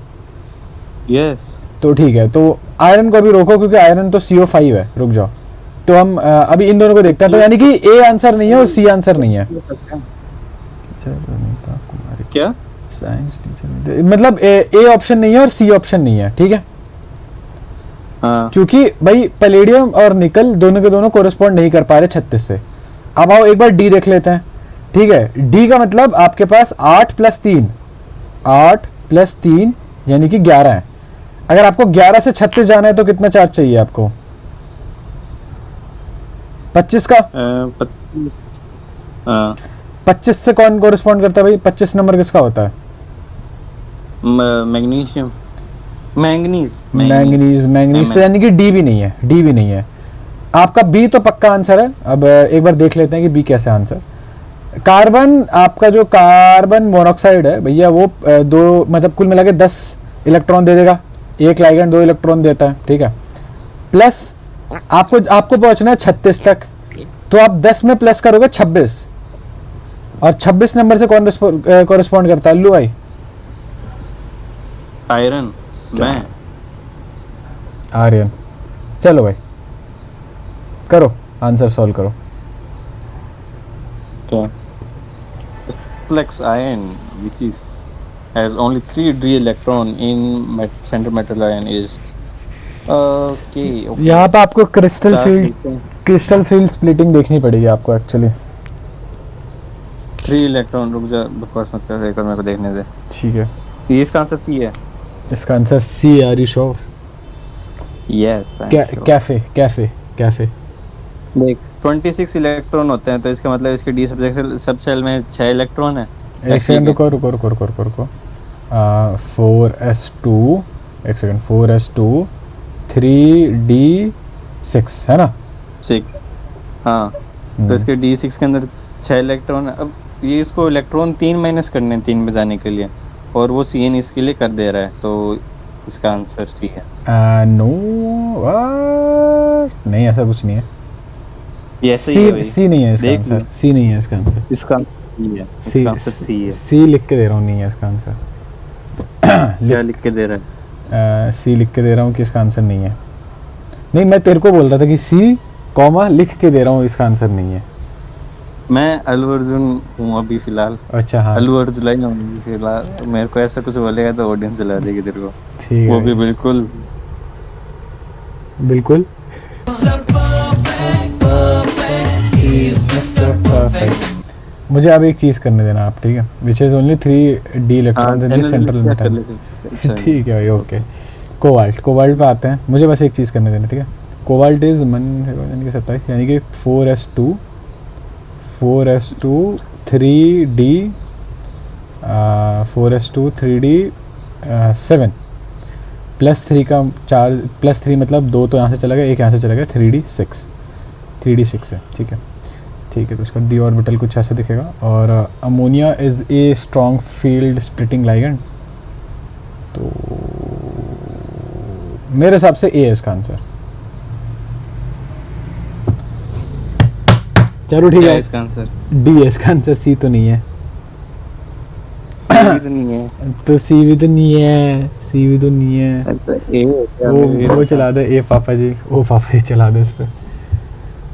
यस। तो ठीक है, तो आयरन को अभी रोको क्योंकि आयरन तो CO5 है। रुक जाओ, तो हम अभी इन दोनों को देखते हैं। तो यानी कि ए आंसर नहीं है और सी आंसर नहीं है। क्या साइंस टीचर मतलब ए ऑप्शन नहीं है और सी ऑप्शन नहीं है, ठीक है। हाँ। क्योंकि भाई पैलेडियम और निकल दोनों के दोनों कोरिस्पॉन्ड नहीं कर पा रहे 36 से। अब आओ एक बार डी देख लेते हैं, ठीक है। डी का मतलब आपके पास 8 + 3 यानी कि 11 है। अगर आपको 11 से 36 जाना है तो कितना चार्ज चाहिए आपको? 25 का। 25। हाँ। 25 से कौन कोरिस्पॉन्ड करता है भाई? 25 नंबर किसका होता है? Magnesium, manganese. तो यानी कि डी भी नहीं है। आपका बी तो पक्का आंसर है। अब एक बार देख लेते हैं कि बी कैसे आंसर। कार्बन, आपका जो कार्बन मोनोऑक्साइड है भैया वो दो मतलब कुल मिला के 10 इलेक्ट्रॉन दे देगा। एक लाइगेंड 2 इलेक्ट्रॉन देता है, ठीक है। प्लस आपको पहुंचना है 36 तक, तो आप 10 में प्लस करोगे 26, और 26 नंबर से कौन कॉरेस्पॉन्ड करता है? अल्लू भाई? आयरन। मैं आर्यन। चलो भाई करो आंसर सॉल्व करो। क्या? complex ion which is has only 3 d electron in center metal ion is okay. यहाँ पे आपको क्रिस्टल फील्ड स्प्लिटिंग देखनी पड़ेगी आपको एक्चुअली। 3 इलेक्ट्रॉन, रुक जा बकवास मत कर, एक बार मेरे को देखने दे। ठीक है, ये इसका आंसर सी है। इसका answer C. Are you sure? Yes. कैफे देख 26 इलेक्ट्रॉन होते हैं, तो इसका मतलब इसके डी सब सेल में 6 इलेक्ट्रॉन है। एक सेकंड रुको 4s2 एक सेकंड 4s2 3d6 है ना? 6। हाँ। तो इसके d6 के अंदर 6 इलेक्ट्रॉन है। अब ये इसको इलेक्ट्रॉन 3 माइनस करने हैं 3 में जाने के लिए, और वो CN इसके लिए कर दे रहा है, तो इसका आंसर सी है। नो नहीं, ऐसा कुछ नहीं है। सी नहीं है इसका आंसर। सी नहीं है इसका आंसर। इसका आंसर सी है। सी लिख के दे रहा हूँ, नहीं है इसका आंसर। क्या लिख के दे रहा है? सी लिख के दे रहा हूँ कि इसका आंसर नहीं है। नहीं, मैं तेरे को बोल रहा था कि सी कॉमा लिख के दे रहा हूँ, इसका आंसर नहीं है। मैं अल्लू अर्जुन हूँ अभी फिलहाल। अच्छा हाँ, अल्लू अर्जुन हूँ फिलहाल। मेरे को ऐसा कुछ बोलेगा तो ऑडियंस जला देगी तेरे को। ठीक है, वो भी बिल्कुल। मुझे अब एक चीज़ करने देना आप, ठीक है, which is only 3D electrons in the central metal. ठीक है भाई, ओके। कोबाल्ट पे आते हैं, मुझे बस एक चीज़ करने देना, ठीक है। कोबाल्ट इज यानी कि 27, यानी कि 4s2 3D 4s2 3D 7 +3 का चार्ज, +3 मतलब 2 तो यहाँ से चला गया, एक यहाँ से चला गया, 3D 6 है, ठीक है। ठीक है, तो इसका डी ऑर्बिटल कुछ ऐसे दिखेगा। और ammonia is a strong field splitting ligand, तो मेरे हिसाब से ए है इसका आंसर। चलो ठीक है, इसका आंसर डी है इसका आंसर, सी तो नहीं है। तो नहीं है, तो सी भी तो नहीं है, सी भी तो नहीं है। वो चला दे ए पापा जी, ओ पापा जी चला दे इस पे।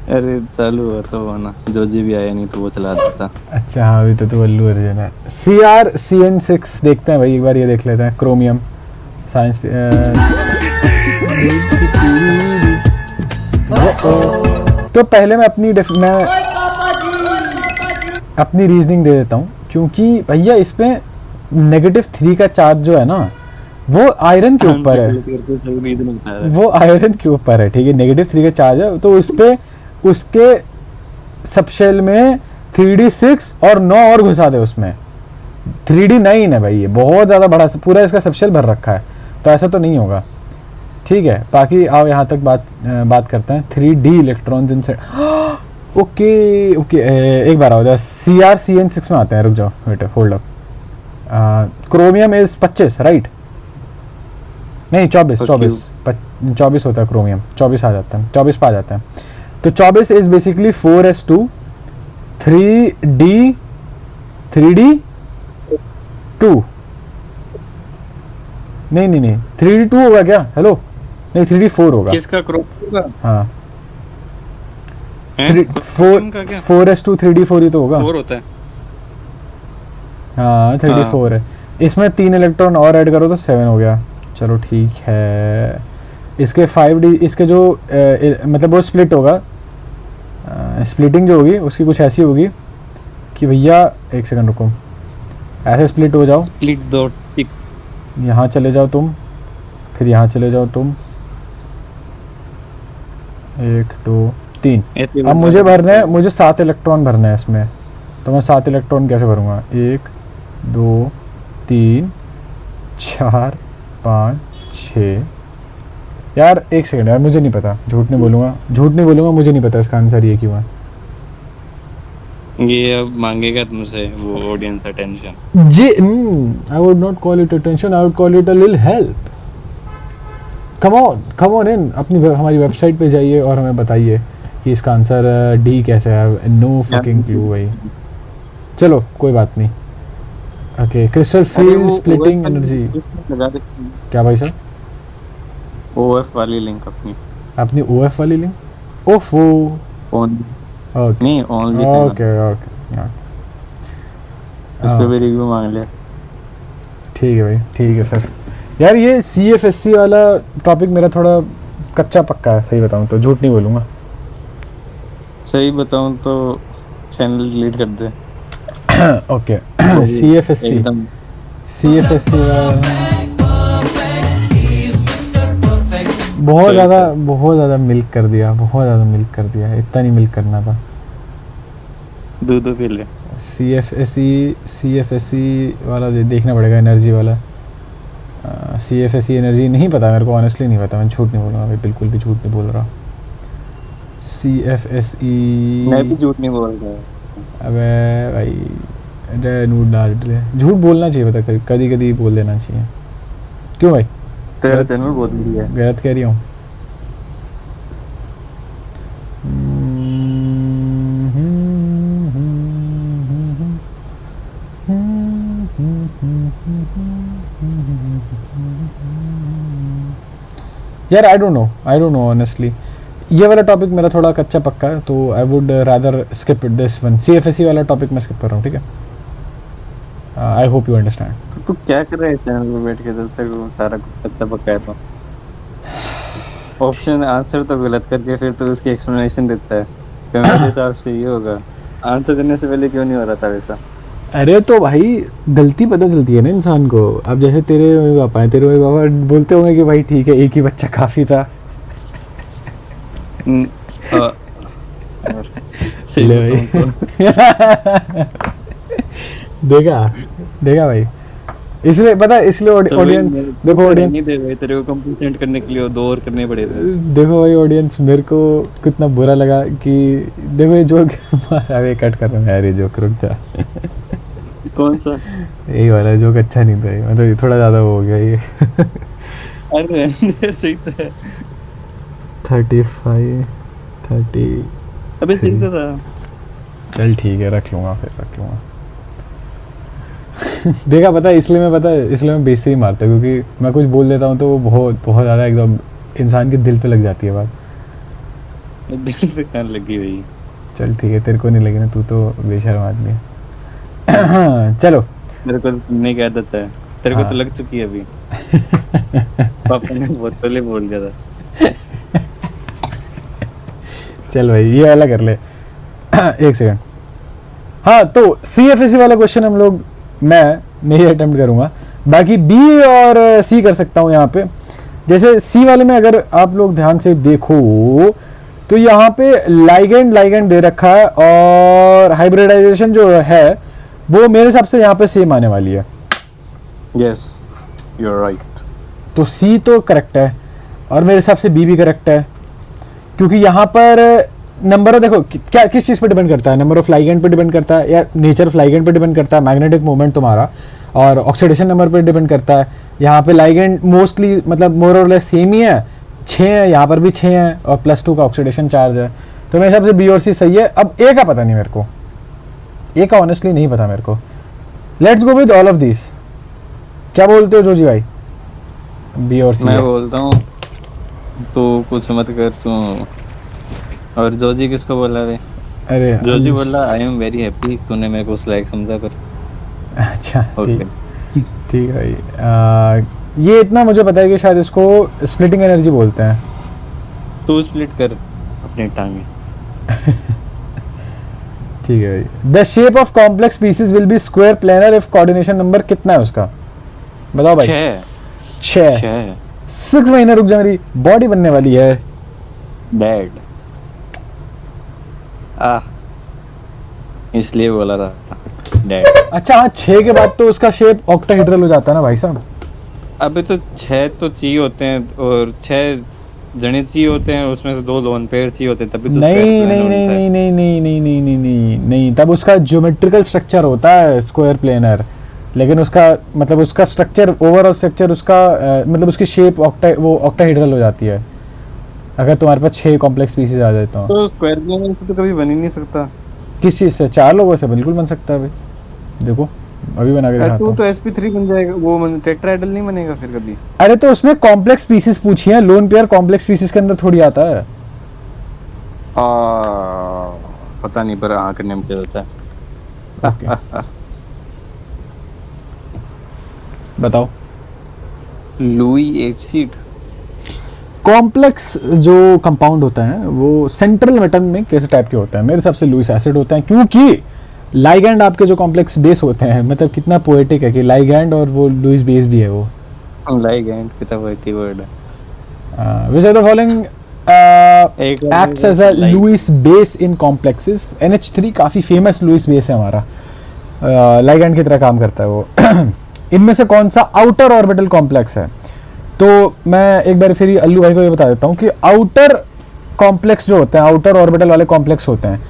अरे चालू हो तो वो ना, जो जी भी आया नहीं तो वो चला देता। अच्छा हाँ, अभी तो अल्लू अर्जुन है। CrCN6 देखते हैं भाई, एक बार ये देख लेते हैं। क्रोमियम साइंस, तो पहले मैं अपनी रीजनिंग दे देता हूँ, क्योंकि भैया इसमें -3 का चार्ज जो है ना, वो आयरन के ऊपर है, वो आयरन के ऊपर है, ठीक है। -3 का चार्ज है, तो उस पे उसके सबशेल में 3D 6 और 9 और घुसा दे उसमें, 3D 9 है भाई, ये बहुत ज़्यादा बड़ा, पूरा इसका सबशेल भर रखा है, तो ऐसा तो नहीं होगा, ठीक है। बाकी आओ यहाँ तक बात करते हैं। 3D इलेक्ट्रॉन्स इन ओके, एक बार आओ, CrCN6 में आते हैं, रुक जाओ, wait, hold up. Chromium is 25, right? नहीं 24 होता है क्रोमियम, 24 आ जाता है, 24 पे आ जाता है। तो 24 इज बेसिकली 4s2 3D 2, नहीं 3D 2 होगा क्या? हेलो, नहीं 3D 4 होगा। किसका क्रोमियम का? हाँ 4s2 3D 4 ही तो होगा। 4 होता है, हाँ 3D 4 है। इसमें 3 इलेक्ट्रॉन और ऐड करो तो 7 हो गया। चलो ठीक है, इसके 5D, इसके जो मतलब वो स्प्लिट होगा, स्प्लिटिंग जो होगी उसकी कुछ ऐसी होगी कि भैया, एक सेकंड रुको, ऐसे स्प्लिट हो जाओ, स्प्लिट दो, यहाँ चले जाओ तुम, फिर यहाँ चले जाओ तुम, 1 2 3। अब मुझे भरना है, मुझे 7 इलेक्ट्रॉन भरना है इसमें, तो मैं 7 इलेक्ट्रॉन कैसे भरूँगा? 1 2 3 4 5 6। यार एक सेकंड यार, मुझे नहीं पता, झूठ नहीं बोलूँगा, मुझे नहीं पता इसका आंसर ये क्यों है। ये अब मांगेगा तुमसे वो ऑडियंस अटेंशन। जी, I would not call it attention, I would call it a little help. Come on in, हमारी वेबसाइट पे जाइए और हमें बताइए कि इसका आंसर डी कैसे है। नो फकिंग क्लू भाई। चलो कोई बात नहीं। Okay, crystal field splitting energy, क्या भाई साहब? ओएफ वाली लिंक अपनी ओएफ वाली लिंक, ओफो, ओके नहीं ओनली, ओके इस पे भी रिव्यू मांग लिया। ठीक है भाई, ठीक है सर। यार ये CFSC वाला टॉपिक मेरा थोड़ा कच्चा पक्का है, सही बताऊं तो, झूठ नहीं बोलूँगा। सही बताऊं तो चैनल डिलीट कर दे। ओके CFSC बहुत ज़्यादा मिल्क कर दिया, इतना नहीं मिल्क करना था। दूध पी ले। CFSC वाला देखना पड़ेगा, एनर्जी वाला। CFSC एनर्जी नहीं पता मेरे को, ऑनेस्टली नहीं पता, मैं झूठ नहीं बोल रहा भाई, बिल्कुल भी झूठ नहीं बोल रहा। CFSE, मैं भी झूठ नहीं बोल रहा। अबे भाई, झूठ बोलना चाहिए, पता कभी बोल देना चाहिए। क्यों भाई? तेरा चैनल बहुत बढ़िया है। गलत कह रही हूँ? यार आई डोंट नो ऑनेस्टली, ये वाला टॉपिक मेरा थोड़ा कच्चा पक्का है, तो I would rather skip this one. CFSC वाला टॉपिक मैं स्किप कर रहा हूँ, ठीक है? I hope you understand. तो तू क्या कर रहा है चैनल पे बैठ के, जब तक सारा कुछ कच्चा पक्का है तो? ऑप्शन आंसर तो गलत करके फिर तो उसकी एक्सप्लेनेशन देता है। तो मेरे हिसाब से ये होगा। आंसर देने से पहले क्यों नहीं हो रहा था वैसा? अरे तो भाई गलती पता चलती है ना इंसान को। अब जैसे तेरे मम्मी पापा हैं, तेरे मम्मी पापा बोलते होंगे कि भाई ठीक है एक ही बच्चा काफ़ी था। सही ले बताऊं भाई। देखा देखा भाई, इसलिए पता है, इसलिए तो भाई ऑडियंस देखो, ऑडियंस नहीं दे भाई, तेरे को कंप्लीट करने के लिए 2 और करने पड़े थे। देखो भाई, ऑडियंस मेरे को कितना बुरा लगा कि देखो ये जोक मारा, वे कट कर रहा हूँ यार, ये जोक रुक जा। कौन सा? यही वाला जोक अच्छा नहीं था ये, मतलब ये थोड़ा ज़्यादा वो हो गया ये। अरे सही था। 35 30। अबे सही तो था। चल ठीक है, रख लूँगा, फिर रख लूँगा। देखा, पता है इसलिए मैं बेइज्जती ही मारता हूँ, क्योंकि मैं कुछ बोल देता हूँ तो वो बहुत बहुत ज़्यादा एकदम इंसान के दिल पे लग जाती है बात। दिल पे कान लगी हुई। चल ठीक है, तेरे को नहीं लगी ना, तू तो बेशर्म आदमी है। चलो, मेरे को तो सुनने की आदत है, तेरे को तो हाँ। लग चुकी है अभी। पापा ने बहुत पहले बोल दिया था। चल भाई ये वाला कर ले। एक सेकंड। हाँ, तो CFSC वाला क्वेश्चन हम लोग मैं ही अटेम्प्ट करूंगा, बाकी B और C कर सकता हूँ यहाँ पे। जैसे C वाले में अगर आप लोग ध्यान से देखो तो यहाँ पे लाइगेंड दे रखा है, और हाइब्रिडाइजेशन जो है वो मेरे हिसाब से यहाँ पे सेम आने वाली है। Yes, you are right. तो C तो करेक्ट है, और मेरे हिसाब से B भी करेक्ट है, क्योंकि यहाँ पर नंबर देखो क्या किस चीज़ पे डिपेंड करता है, नंबर ऑफ लाइगेंड पे डिपेंड करता है, या नेचर ऑफ लाइगेंड पे डिपेंड करता है, मैग्नेटिक मोमेंट तुम्हारा, और ऑक्सीडेशन नंबर पे डिपेंड करता है। यहाँ पे लाइगेंड मोस्टली मतलब मोर और लेस सेम ही है, 6 है, यहाँ पर भी 6 है, और +2 का ऑक्सीडेशन चार्ज है। तो मेरे हिसाब से B और C सही है। अब A का पता नहीं मेरे को, A का ऑनेस्टली नहीं पता मेरे को। Let's go with all of this. क्या बोलते हो जोजी भाई, B और C? मैं बोलता हूँ तो कुछ मत कर तू। और जोजी किसको बोला रे? अरे जोजी बोला आई एम वेरी हैप्पी, तूने मेरे को उस लायक समझा कर। अच्छा ओके ठीक है भाई। ये इतना मुझे पता है कि शायद इसको स्प्लिटिंग एनर्जी बोलते हैं। तू स्प्लिट कर अपनी टांगे। ठीक है भाई। The shape of complex pieces will be square planar if coordination number कितना है उसका, बताओ भाई। 6 6 महीने रुक जा, मेरी बॉडी बनने वाली है। डैड इसलिए बोला था डैड। अच्छा हाँ, 6 के बाद तो उसका शेप ऑक्टाहेड्रल हो जाता है ना भाई साहब। अबे तो 6 तो चाहिए होते हैं, और 6 जने चाहिए होते हैं, उसमें से 2 लोन पेयर चाहिए होते हैं, तभी तो नहीं square नहीं planar नहीं बनता है। नहीं नहीं नहीं नहीं नहीं नहीं नहीं, तब उसका ज्योमेट्रिकल स्ट्रक्चर होता है स्क्वायर प्लेनर, लेकिन उसका मतलब उसका स्ट्रक्चर, ओवरऑल स्ट्रक्चर उसका मतलब उसकी शेप ऑक्टाहेड्रल हो जाती है अगर तुम्हारे पास 6 कॉम्प्लेक्स पीसेस आ जाते हो। तो स्क्वायर प्लेनर से तो कभी बन ही नहीं सकता। किस चीज़ से? 4 लोगों से बिल्कुल बन सकता है भाई, देखो अभी बना के अरे दिखाता तू हूँ। तो sp3 बन जाएगा, वो टेट्राहेड्रल नहीं बनेगा फिर कभी। अरे तो उसने कॉम्प्लेक्स पीसेस पूछी हैं, लोन पेयर कॉम्प्लेक्स पीसेस के अंदर थोड़ी आता है। पता नहीं, पर हाँ करने में क्या होता है। ओके बताओ। लुई 8 सीट कॉम्प्लेक्स जो कंपाउंड होता है वो सेंट्रल मेटल में कैसे टाइप के होते हैं? मेरे हिसाब से लुईस एसिड होते हैं, क्योंकि लाइगैंड आपके जो कॉम्प्लेक्स बेस होते हैं, मतलब कितना पोएटिक है कि लाइगैंड और वो लुईस बेस भी है वो। लाइगैंड कितना वही वर्ड है। विच आर द फॉलोइंग एक acts as a Lewis base in complexes? NH3 काफ़ी फेमस लुईस बेस है हमारा, लाइगैंड की तरह काम करता है वो। इनमें से कौन सा आउटर ऑर्बिटल कॉम्प्लेक्स है? तो मैं एक बार फिर अल्लू भाई को ये बता देता हूँ कि आउटर कॉम्प्लेक्स जो होते हैं, आउटर ऑर्बिटल वाले कॉम्प्लेक्स होते हैं,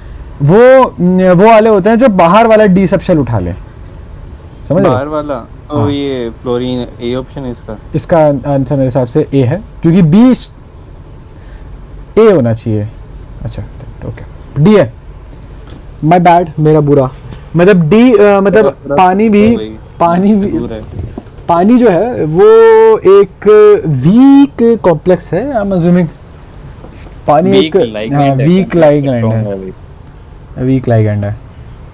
वो वाले होते हैं जो बाहर वाला डी सबशेल उठा ले, समझ रहे हो? बाहर वाला तो हाँ। ये फ्लोरीन ए ऑप्शन है इसका। इसका आंसर मेरे हिसाब से ए है, क्योंकि बी ए होना चाहिए। अच्छा ओके, डी है, माय बैड, मेरा बुरा। मतलब डी मतलब पानी जो है वो एक वीक कॉम्प्लेक्स है, आई एम अज्यूमिंग। पानी एक वीक लाइगैंड है।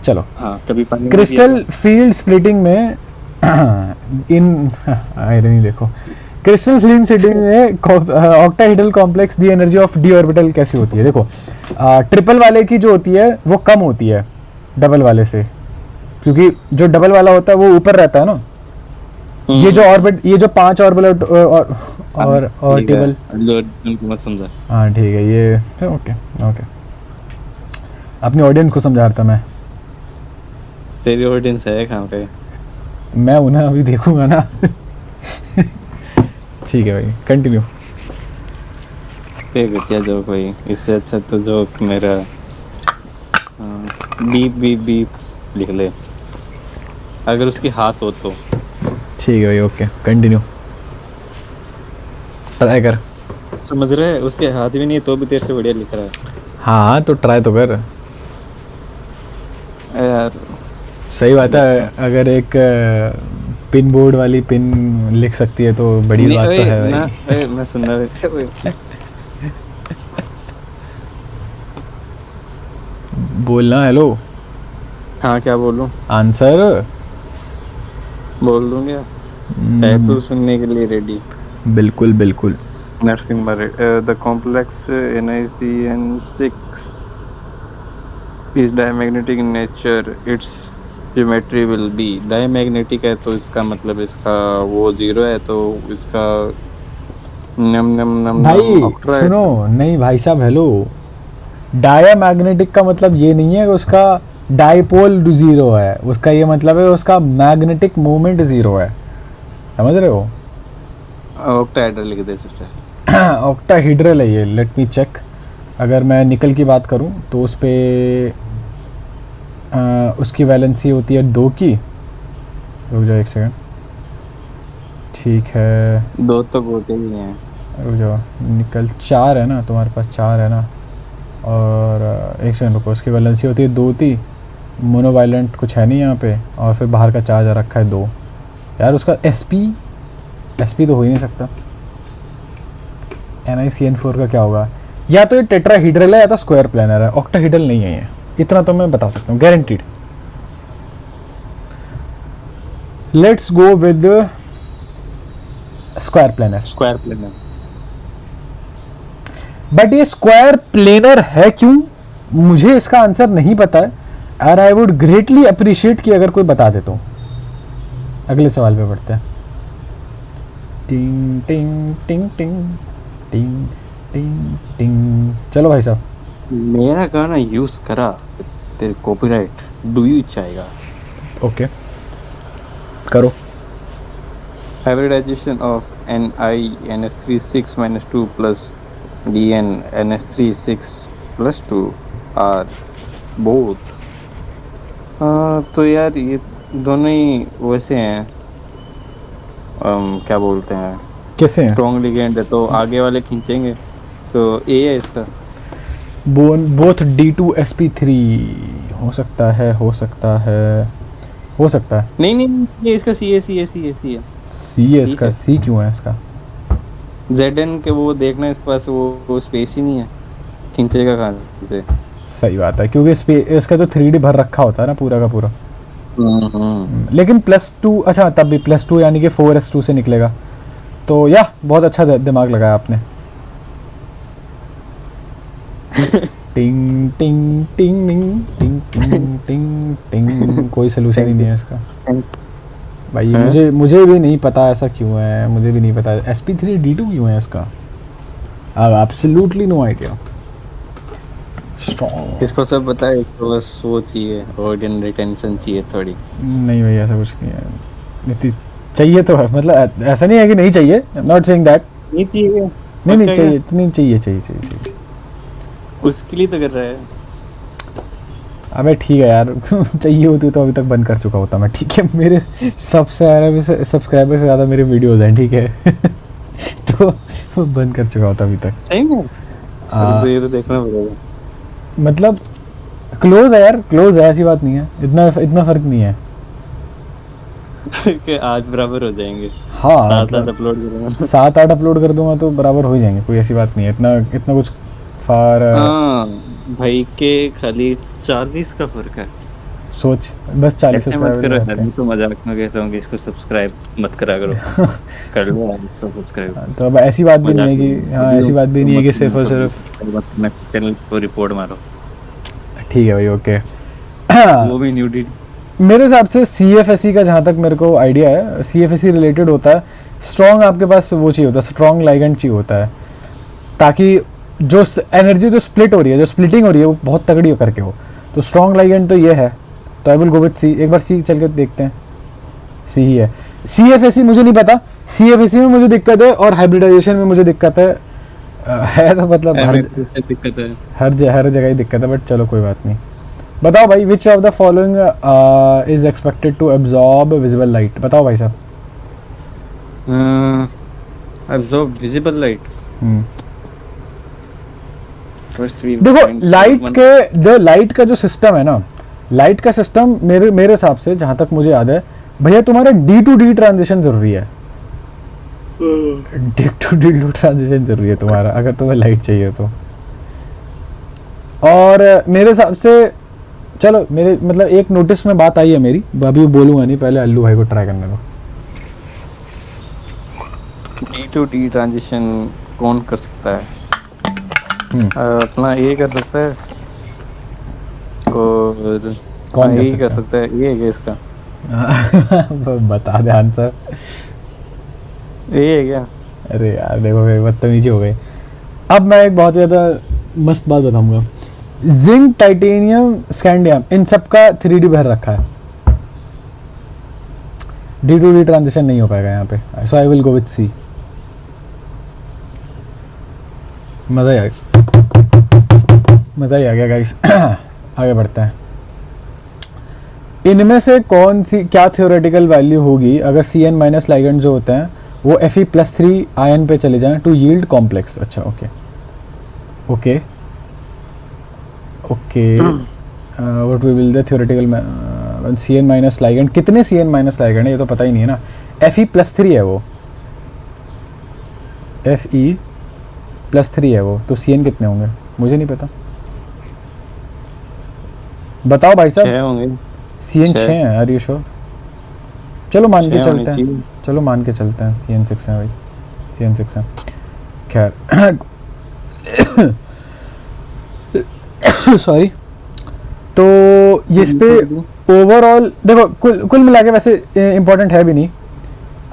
चलो, हाँ, कभी पानी क्रिस्टल फील्ड स्प्लिटिंग में इन आयरनी देखो, क्रिस्टल फील्ड स्प्लिटिंग में octahedral complex the energy of D orbital कैसे होती है? देखो, ट्रिपल वाले की जो होती है वो कम होती है डबल वाले से, क्योंकि जो डबल वाला होता है वो ऊपर रहता है ना। ये जो ऑर्बिट, ये जो 5 ऑर्बिट और टेबल, मत समझा। हाँ ठीक है ये, ओके ओके, अपनी ऑडियंस को समझा रहा था मैं। तेरी ऑडियंस है कहाँ पे? मैं उन्हें अभी देखूंगा ना। ठीक है भाई, कंटिन्यू। क्या जोक भाई, इससे अच्छा तो जोक मेरा बीप बीप बीप लिख ले, अगर उसके हाथ हो तो। ठीक है भाई, ओके कंटिन्यू, ट्राई कर। समझ रहे है, उसके हाथ भी नहीं तो भी तेरे से बढ़िया लिख रहा है। हाँ तो ट्राई तो कर। यार सही बात है, अगर एक पिन बोर्ड वाली पिन लिख सकती है तो बड़ी बात तो है ना, भाई। मैं सुन रहा बोलना हेलो। हाँ क्या बोलूं? आंसर बोल दूं क्या? है तो सुनने के लिए रेडी। बिल्कुल बिल्कुल। Nursing the complex NiCN6 is diamagnetic in nature, its geometry will be diamagnetic है तो इसका मतलब इसका वो जीरो है, तो इसका नम नम नम भाई octahedral। सुनो, नहीं भाई साहब हेलो, डायमैग्नेटिक का मतलब ये नहीं है कि उसका डाइपोल जीरो है, उसका ये मतलब है उसका मैग्नेटिक मोमेंट जीरो है, समझ रहे हो? ऑक्टाहेड्रल लिख दे सबसे। ऑक्टाहेड्रल है ये, लेट मी चेक। अगर मैं निकल की बात करूं तो उस पे उसकी वैलेंसी होती है 2 की। रुक जाओ एक सेकंड, ठीक है दो तो गोते ही हैं। रुक जाओ, निकल 4 है ना तुम्हारे पास, 4 है ना, और एक सेकंड रुको, उसकी वैलेंसी होती है 2 थी, मोनोवाइलेंट कुछ है नहीं यहाँ पे, और फिर बाहर का चार्ज रखा है 2। यार उसका एसपी तो हो ही नहीं सकता। NiCN4 का क्या होगा? या तो ये टेट्राहीड्रल है या तो स्क्वायर प्लानर है, ऑक्टाहीड्रल नहीं है ये, इतना तो मैं बता सकता हूँ guaranteed. Let's go with square planar. Square planar. But ये स्क्वायर प्लेनर है क्यों, मुझे इसका आंसर नहीं पता है, और आई वुड ग्रेटली अप्रिशिएट कि अगर कोई बता दे तो। अगले सवाल पे बढ़ते हैं। टिंग टिंग टिंग टिंग टिंग टिंग टिंग। चलो भाई साहब। मेरा गाना यूज करा तेरे कॉपीराइट डू यू चाहेगा? ओके करो। Hybridization of NiNS36 minus 2 plus DnNS36 plus 2 are both। तो यार ये दोनों ही वैसे हैं, क्या बोलते हैं, कैसे हैं? स्ट्रॉन्ग लिगेंड है तो आगे वाले खींचेंगे, तो ए है इसका। बोथ D2sp3 हो सकता है, हो सकता है, हो सकता है। नहीं नहीं, ये इसका सी है, सी है, सी है, सी है। सी है इसका, सी क्यों है इसका? ZN के वो देखना, इसके पास वो स्पेस ही नहीं है, खींचेगा कहाँ से? सही बात है, क्योंकि इसका तो 3D भर रखा होता है ना पूरा का पूरा। लेकिन +2, अच्छा तब भी +2 यानी कि 4s2 से निकलेगा, तो या बहुत अच्छा दिमाग लगाया आपने। टिंग टिंग टिंग टिंग टिंग टिंग टिंग टिंग, कोई सोल्यूशन ही नहीं है इसका भाई। मुझे भी नहीं पता ऐसा क्यों है, मुझे भी नहीं पता sp3d2 क्यों है इसका, अब एब्सोल्युटली नो आइडिया। स्ट्रॉन्ग इसको सब पता है, इसको बस वो चाहिए, ऑर्गन रिटेंशन चाहिए थोड़ी। नहीं भाई ऐसा कुछ नहीं है, इतनी चाहिए तो है, मतलब ऐसा नहीं है कि नहीं चाहिए, नॉट सेइंग दैट। नहीं चाहिए, नहीं चाहिए, नहीं चाहिए। उसके लिए तो कर रहा है। अबे ठीक है यार, चाहिए होती तो अभी तक बंद कर चुका होता मैं, ठीक है? मेरे सबसे सब्सक्राइबर से ज़्यादा मेरे वीडियोज़ हैं, ठीक है? तो बंद कर चुका होता अभी तक। सही में तो ये तो देखना पड़ेगा। मतलब क्लोज है यार, क्लोज है, ऐसी बात नहीं है, इतना फ़र्क नहीं है। कि आज बराबर हो जाएंगे। हाँ 7-8 अपलोड करूँगा, 7-8 अपलोड कर दूंगा तो बराबर हो ही जाएंगे, कोई ऐसी बात नहीं है, इतना कुछ फार। हाँ भाई के खाली 40 का फर्क है। सोच, बस 40 ऐसे मत करो सब्सक्राइबर यार, मैं तो मजाक में कहता हूँ कि इसको सब्सक्राइब मत करा करो। कर लो यार इसको सब्सक्राइब। तो अब ऐसी बात भी नहीं मजाक है में कि, हाँ वीडियो ऐसी बात भी नहीं है मत कि सिर्फ करना, और सब सिर्फ। सब्सक्राइब मत करना, चैनल को रिपोर्ट मारो। ठीक है भाई, ओके। वो भी न्यूडी। मेरे हिसाब से CFSE का जहाँ तक मेरे को आइडिया है, CFSE रिलेटेड होता है, स्ट्रॉन्ग आपके पास वो चाहिए होता है, स्ट्रॉन्ग लाइगेंड चाहिए होता है, ताकि जो एनर्जी जो स्प्लिट हो रही है, जो स्प्लिटिंग हो रही है, वो बहुत तगड़ी करके हो। तो स्ट्रॉन्ग लाइगेंड तो ये है, तो I will go with C. एक बार सी चल के देखते हैं, सी ही है। CFSE मुझे नहीं पता, CFSE में मुझे दिक्कत है और हाइब्रिडाइजेशन में मुझे दिक्कत है। है तो मतलब से दिक्कत है। हर जगह ही दिक्कत है, बट चलो कोई बात नहीं। बताओ भाई, which of the following is expected to absorb visible light? बताओ भाई साहब। Absorb visible light. देखो लाइट के, जो लाइट का जो सिस्टम है ना, लाइट का सिस्टम मेरे हिसाब से जहां तक मुझे याद है भैया, तुम्हारा D to D ट्रांजिशन जरूरी है। D to D ट्रांजिशन जरूरी है तुम्हारा, अगर तुम्हें लाइट चाहिए तो। और मेरे हिसाब से, चलो मेरे मतलब एक नोटिस में बात आई है मेरी, अभी बोलूंगा नहीं, पहले अल्लू भाई को ट्राई करने दो। D to D ट्रांजिशन कौन कर सकता है? अपना ये कर सकता है, और कौन यही कर सकता है, ये है क्या इसका? बता दे आंसर। ये है क्या? अरे यार देखो फिर बदतमीजी हो गई। अब मैं एक बहुत ज़्यादा मस्त बात बताऊंगा। जिंक, टाइटेनियम, स्कैंडियम, इन सब का 3D भर रखा है। D to D ट्रांजिशन नहीं हो पाएगा यहाँ पे, सो I will go with C. मज़ा ही आ गया गाइस। आगे बढ़ते हैं। इनमें से कौन सी क्या थ्योरेटिकल वैल्यू होगी अगर CN माइनस लाइगेंड जो होते हैं वो Fe+3 आयन पे चले जाएं टू यील्ड कॉम्प्लेक्स? अच्छा okay okay okay. What we will the theoretical CN minus ligand, कितने CN माइनस लाइगेंड है ये तो पता ही नहीं है ना। Fe+3 है वो, Fe+3 है वो, तो CN कितने होंगे मुझे नहीं पता, बताओ भाई साहब। 6 होंगे। CN 6 है, आर यू श्योर? चलो मान के 6 चलते होने हैं, चलो मान के चलते हैं CN 6 है भाई, CN 6 है। खैर सॉरी। तो ये इस पे ओवरऑल देखो कुल मिला के वैसे इंपॉर्टेंट है भी नहीं।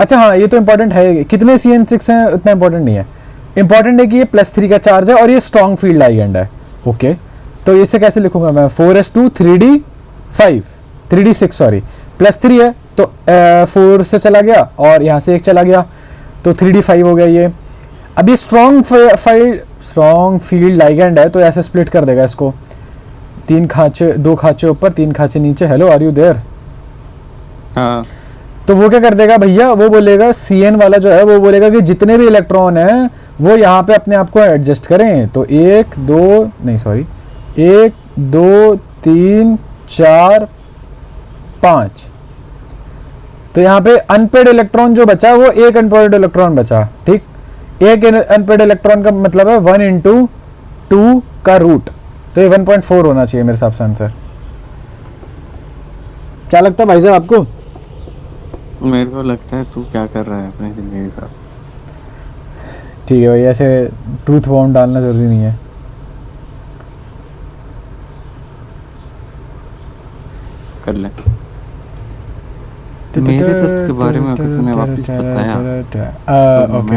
अच्छा हाँ, ये तो इंपॉर्टेंट है, कितने CN 6 हैं उतना इंपॉर्टेंट नहीं है। इंपॉर्टेंट है कि ये +3 का चार्ज है और ये स्ट्रॉन्ग फील्ड लाइगेंड है। ओके तो इसे कैसे लिखूंगा मैं? 4s2 3d6 सॉरी, +3 है तो 4 से चला गया और यहाँ से 1 चला गया तो 3d5 हो गया ये। अब ये स्ट्रॉन्ग फील्ड लाइगेंड है तो ऐसे स्प्लिट कर देगा इसको, 2 खांचे ऊपर 3 खांचे नीचे। Hello are you there? हाँ। तो वो क्या कर देगा भैया, वो बोलेगा CN वाला जो है वो बोलेगा कि जितने भी इलेक्ट्रॉन हैं वो यहाँ पे अपने आप को एडजस्ट करें। तो 1 2 3 4 5, तो यहाँ पे अनपेड इलेक्ट्रॉन जो बचा वो एक अनपेड इलेक्ट्रॉन बचा। ठीक, एक अनपेड इलेक्ट्रॉन का मतलब है 1 × 2 का रूट, तो ये 1.4 होना चाहिए मेरे हिसाब से आंसर। क्या लगता है भाई साहब आपको? मेरे को लगता है तू क्या कर रहा है अपनी जिंदगी के साथ। ठीक है भाई, ऐसे ट्रूथ बॉम्ब डालना जरूरी नहीं है। कर ले। मेरे दोस्त के बारे में अगर तूने वापस बताया ओके।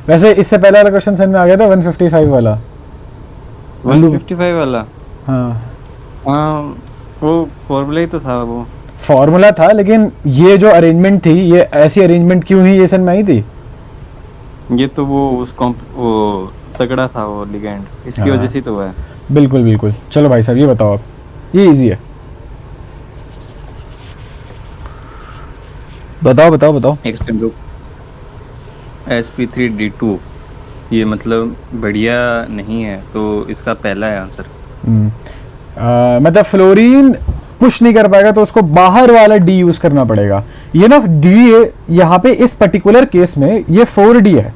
वैसे इससे पहले वाला क्वेश्चन समझ में आ गया था, 155 वाला। 155 वाला? हाँ वो फॉर्मूला ही तो था। वो फॉर्मूला था, लेकिन ये जो अरेंजमेंट थी, ये ऐसी अरेंजमेंट क्यों हुई ये समझ में आई थी? ये तो वो तगड़ा था वो लिगेंड, इसकी वजह से तो है। बिल्कुल बिल्कुल। चलो भाई साहब ये बताओ आप, ये इजी है, बताओ। एक सेकंड रुक। sp3d2 ये मतलब बढ़िया नहीं है, तो इसका पहला है आंसर। मतलब फ्लोरीन पुश नहीं कर पाएगा तो उसको बाहर वाला D यूज करना पड़ेगा। ये ना D यहाँ पे इस पर्टिकुलर केस में ये 4D है,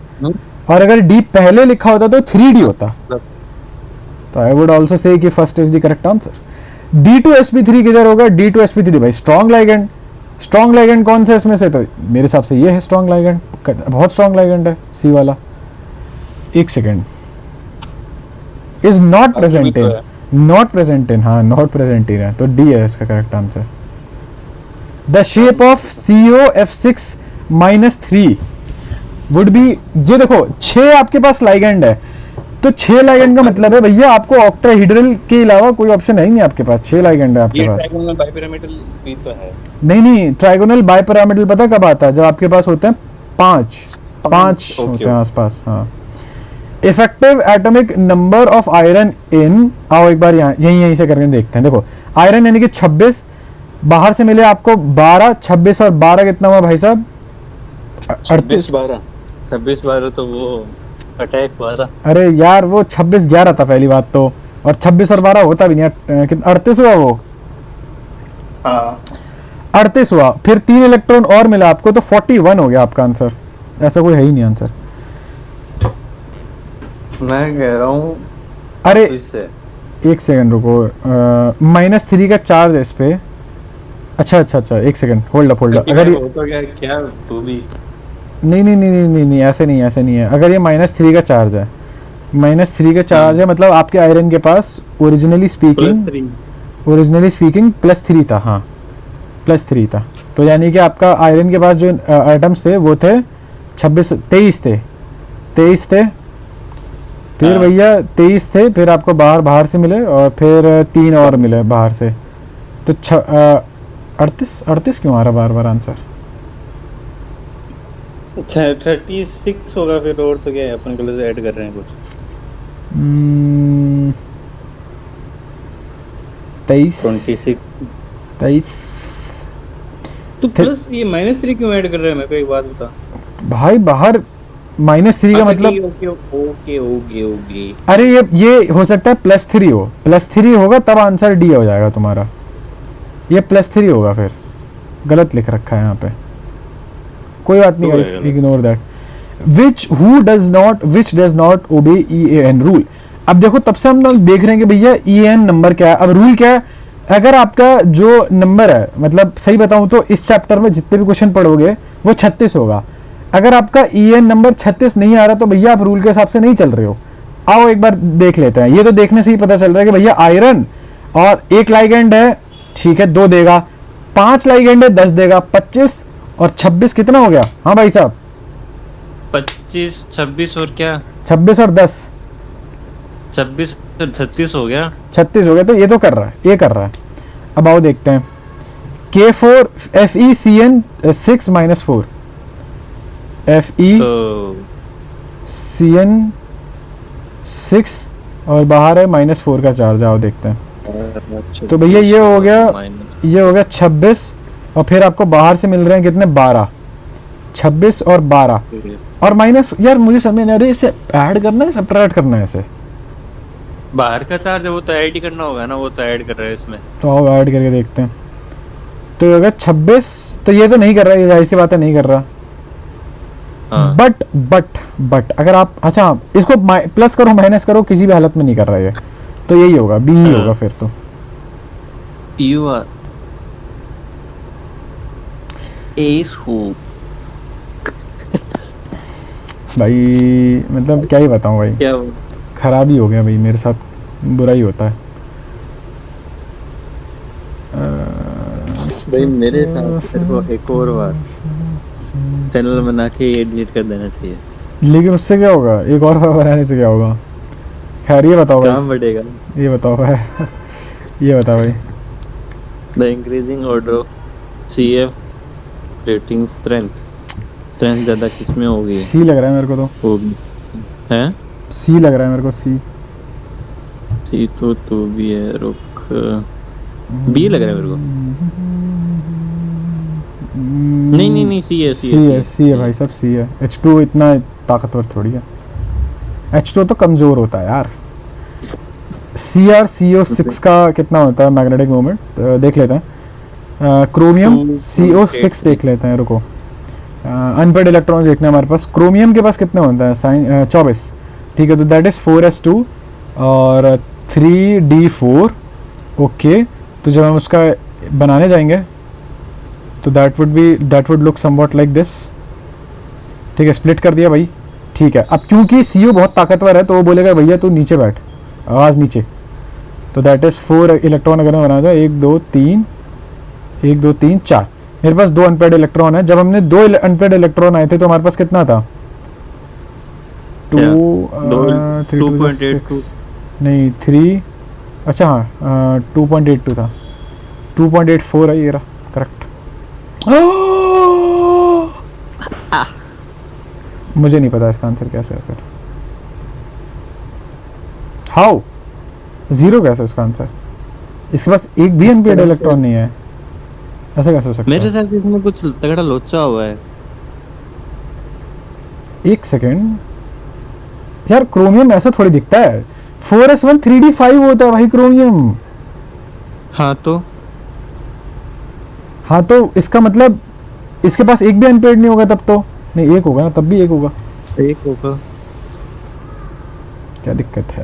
और अगर D पहले लिखा होता तो 3D होता। तो आई वुड ऑल्सो से कि first is the correct answer. D2sp3 किधर होगा? D2sp3 भाई स्ट्रॉन्ग लाइगेंड। स्ट्रॉन्ग लाइगेंड कौन सा इसमें से? तो मेरे हिसाब से ये है स्ट्रॉन्ग लाइगेंड, बहुत स्ट्रॉन्ग लाइगेंड है सी वाला। एक second, is not present in, not present in, हाँ नॉट प्रेजेंट इन है, तो डी है इसका correct answer. The shape of COF6-3 would be, ये देखो 6 आपके पास लाइगेंड है, तो 6 लाइगेंड का मतलब है भैया आपको ऑक्टाहेड्रल के अलावा कोई ऑप्शन है ही नहीं आपके पास, 6 लाइगेंड है आपके ये पास। ट्रायंगल बाइपिरामिडल भी तो है। नहीं, ट्राइगोनल बाइपिरामिडल पता कब आता है? जब आपके पास होते हैं 5 होते हैं आसपास, हाँ। Effective atomic number of iron in, आओ एक बार यहाँ यहीं से करके देखते हैं। देखो आयरन यानी कि 26, बाहर से मिले आपको 12, 26 और 12 कितना हुआ भाई साहब? 38। 26 12 तो वो अटैक 12। अरे यार वो 26 11 था पहली बात तो, और 26 और 12 होता भी नहीं, 38 हुआ वो, हाँ 38 हुआ, फिर 3 इलेक्ट्रॉन और मिला आपको, तो 41 हो गया आपका आंसर। ऐसा कोई है ही नहीं आंसर। मैं कह रहा हूँ अरे इससे एक सेकंड रुको, -3 का चार्ज है इस पे। अच्छा, एक सेकंड, होल्ड अप। अगर ये तो क्या तू भी नहीं, ऐसे नहीं है। अगर ये -3 का चार्ज है, -3 का चार्ज है, मतलब आपके आयरन के पास ओरिजिनली स्पीकिंग +3 था, हाँ +3 था। तो यानी कि आपका आयरन के पास जो एटम्स थे वो थे 23 थे, फिर भैया 23 थे, फिर आपको बाहर से मिले, और फिर 3 और मिले बाहर से, तो 38 क्यों आ रहा बार आंसर? 36 होगा फिर, और तो क्या है, अपन कल से ऐड कर रहे हैं कुछ। 23 तो प्लस ये -3 क्यों ऐड कर रहे हैं? मेरे को एक बात बता भाई, बाहर -3 का मतलब, ओके। अरे ये हो सकता है +3 हो, +3 होगा तब आंसर डी हो जाएगा तुम्हारा। ये +3 होगा, फिर गलत लिख रखा है यहाँ पे, कोई बात नहीं guys, ignore that. Which does not obey EAN rule. अब देखो तब से हम लोग देख रहे हैं कि भैया EAN नंबर क्या है, अब रूल क्या है। अगर आपका जो नंबर है, मतलब सही बताऊं तो इस चैप्टर में जितने भी क्वेश्चन पढ़ोगे वो 36 होगा। अगर आपका EAN नंबर 36 नहीं आ रहा तो भैया आप रूल के हिसाब से नहीं चल रहे हो। आओ एक बार देख लेते हैं। ये तो देखने से ही पता चल रहा है कि भैया आयरन और 1 लाइगेंड है, ठीक है 2 देगा, 5 लाइगेंड है 10 देगा, 25 और 26 कितना हो गया? हाँ भाई साहब 25 26 और क्या 26 और 10 26 से 36 हो गया, 36 हो गया। तो ये तो कर रहा है, ये कर रहा है। अब आओ देखते हैं। K4 FeCN6 -4 FeCN6 और बाहर है -4 का चार्ज। आओ देखते हैं। तो भैया ये हो गया 26, और फिर आपको बाहर से मिल रहे हैं कितने? 12, 26 और 12 और माइनस। यार मुझे समझ नहीं आ रही, इसे ऐड करना है सब्ट्रैक्ट करना है ऐसे? बाहर का चार्ज है वो तो ऐड ही करना होगा ना, वो तो ऐड कर रहा है इसमें। तो आओ ऐड करके देखते हैं। तो अगर 26, तो ये तो नहीं कर रहा, ये जाहिर सी बात है नहीं कर रहा। हाँ। बट अगर आप, अच्छा इसको प्लस करो माइनस करो, किसी भी हालत में नहीं कर रहा है, तो यही होगा, बी ही होगा फिर तो। यू आर एस हु भाई मतलब क्या ही बताऊं भाई, क्या खराब ही हो गया भाई, मेरे साथ बुरा ही होता है। भाई मेरे साथ तेरे को एक और बार चैनल बना के ये डिलीट कर देना चाहिए। लेकिन उससे क्या होगा? एक और बनाने से क्या होगा? खैर ये बताओ काम भाई, बढ़ेगा। ये बताओ भाई ये बताओ भाई। The increasing order of CF rating strength ज्यादा किस में होगी? सी लग रहा है मेरे को, तो होगी हैं? सी लग रहा है मेरे को, सी तो भी है, रुक बी लग रहा है मेरे को। नहीं सी है भाई सब सी है। H2 इतना ताकतवर थोड़ी है, H2 तो कमजोर होता है यार। CrCO6 का कितना होता है मैग्नेटिक मोमेंट? देख लेते हैं। क्रोमियम CO6 देख लेते हैं, रुको। अनपेड इलेक्ट्रॉन देखना है हमारे पास। क्रोमियम के पास कितना होता है? 24, ठीक है, तो दैट इज 4s2 और 3d4, ओके। तो जब हम उसका बनाने जाएंगे तो that would look somewhat like this. ठीक है, स्प्लिट कर दिया भाई। ठीक है, अब क्योंकि सीयू बहुत ताकतवर है तो वो बोलेगा भैया तू नीचे बैठ, आवाज़ नीचे। तो दैट इज़ 4 इलेक्ट्रॉन अगर मैं बना था, 1 2 3 1 2 3 4। मेरे पास 2 अनपेड इलेक्ट्रॉन है। जब हमने 2 अनपेड इलेक्ट्रॉन आए थे तो हमारे पास कितना था? 2 2.82 नहीं 3, अच्छा हाँ 2.82 था, 2.84 है ये रहा करेक्ट। मुझे नहीं पता इसका आंसर कैसे है फिर। हाउ 0 कैसे इसका आंसर? इसके पास एक भी अनपेड इलेक्ट्रॉन नहीं है, ऐसा कैसे हो सकता मेरे है? साथ इसमें कुछ तगड़ा लोचा हुआ है। एक सेकेंड यार, क्रोमियम ऐसा थोड़ी दिखता है। 4s1 3d5 होता है भाई क्रोमियम। हाँ तो इसका मतलब इसके पास एक भी अनपेड नहीं होगा तब तो। नहीं एक होगा ना, तब भी एक होगा। एक होगा। क्या दिक्कत है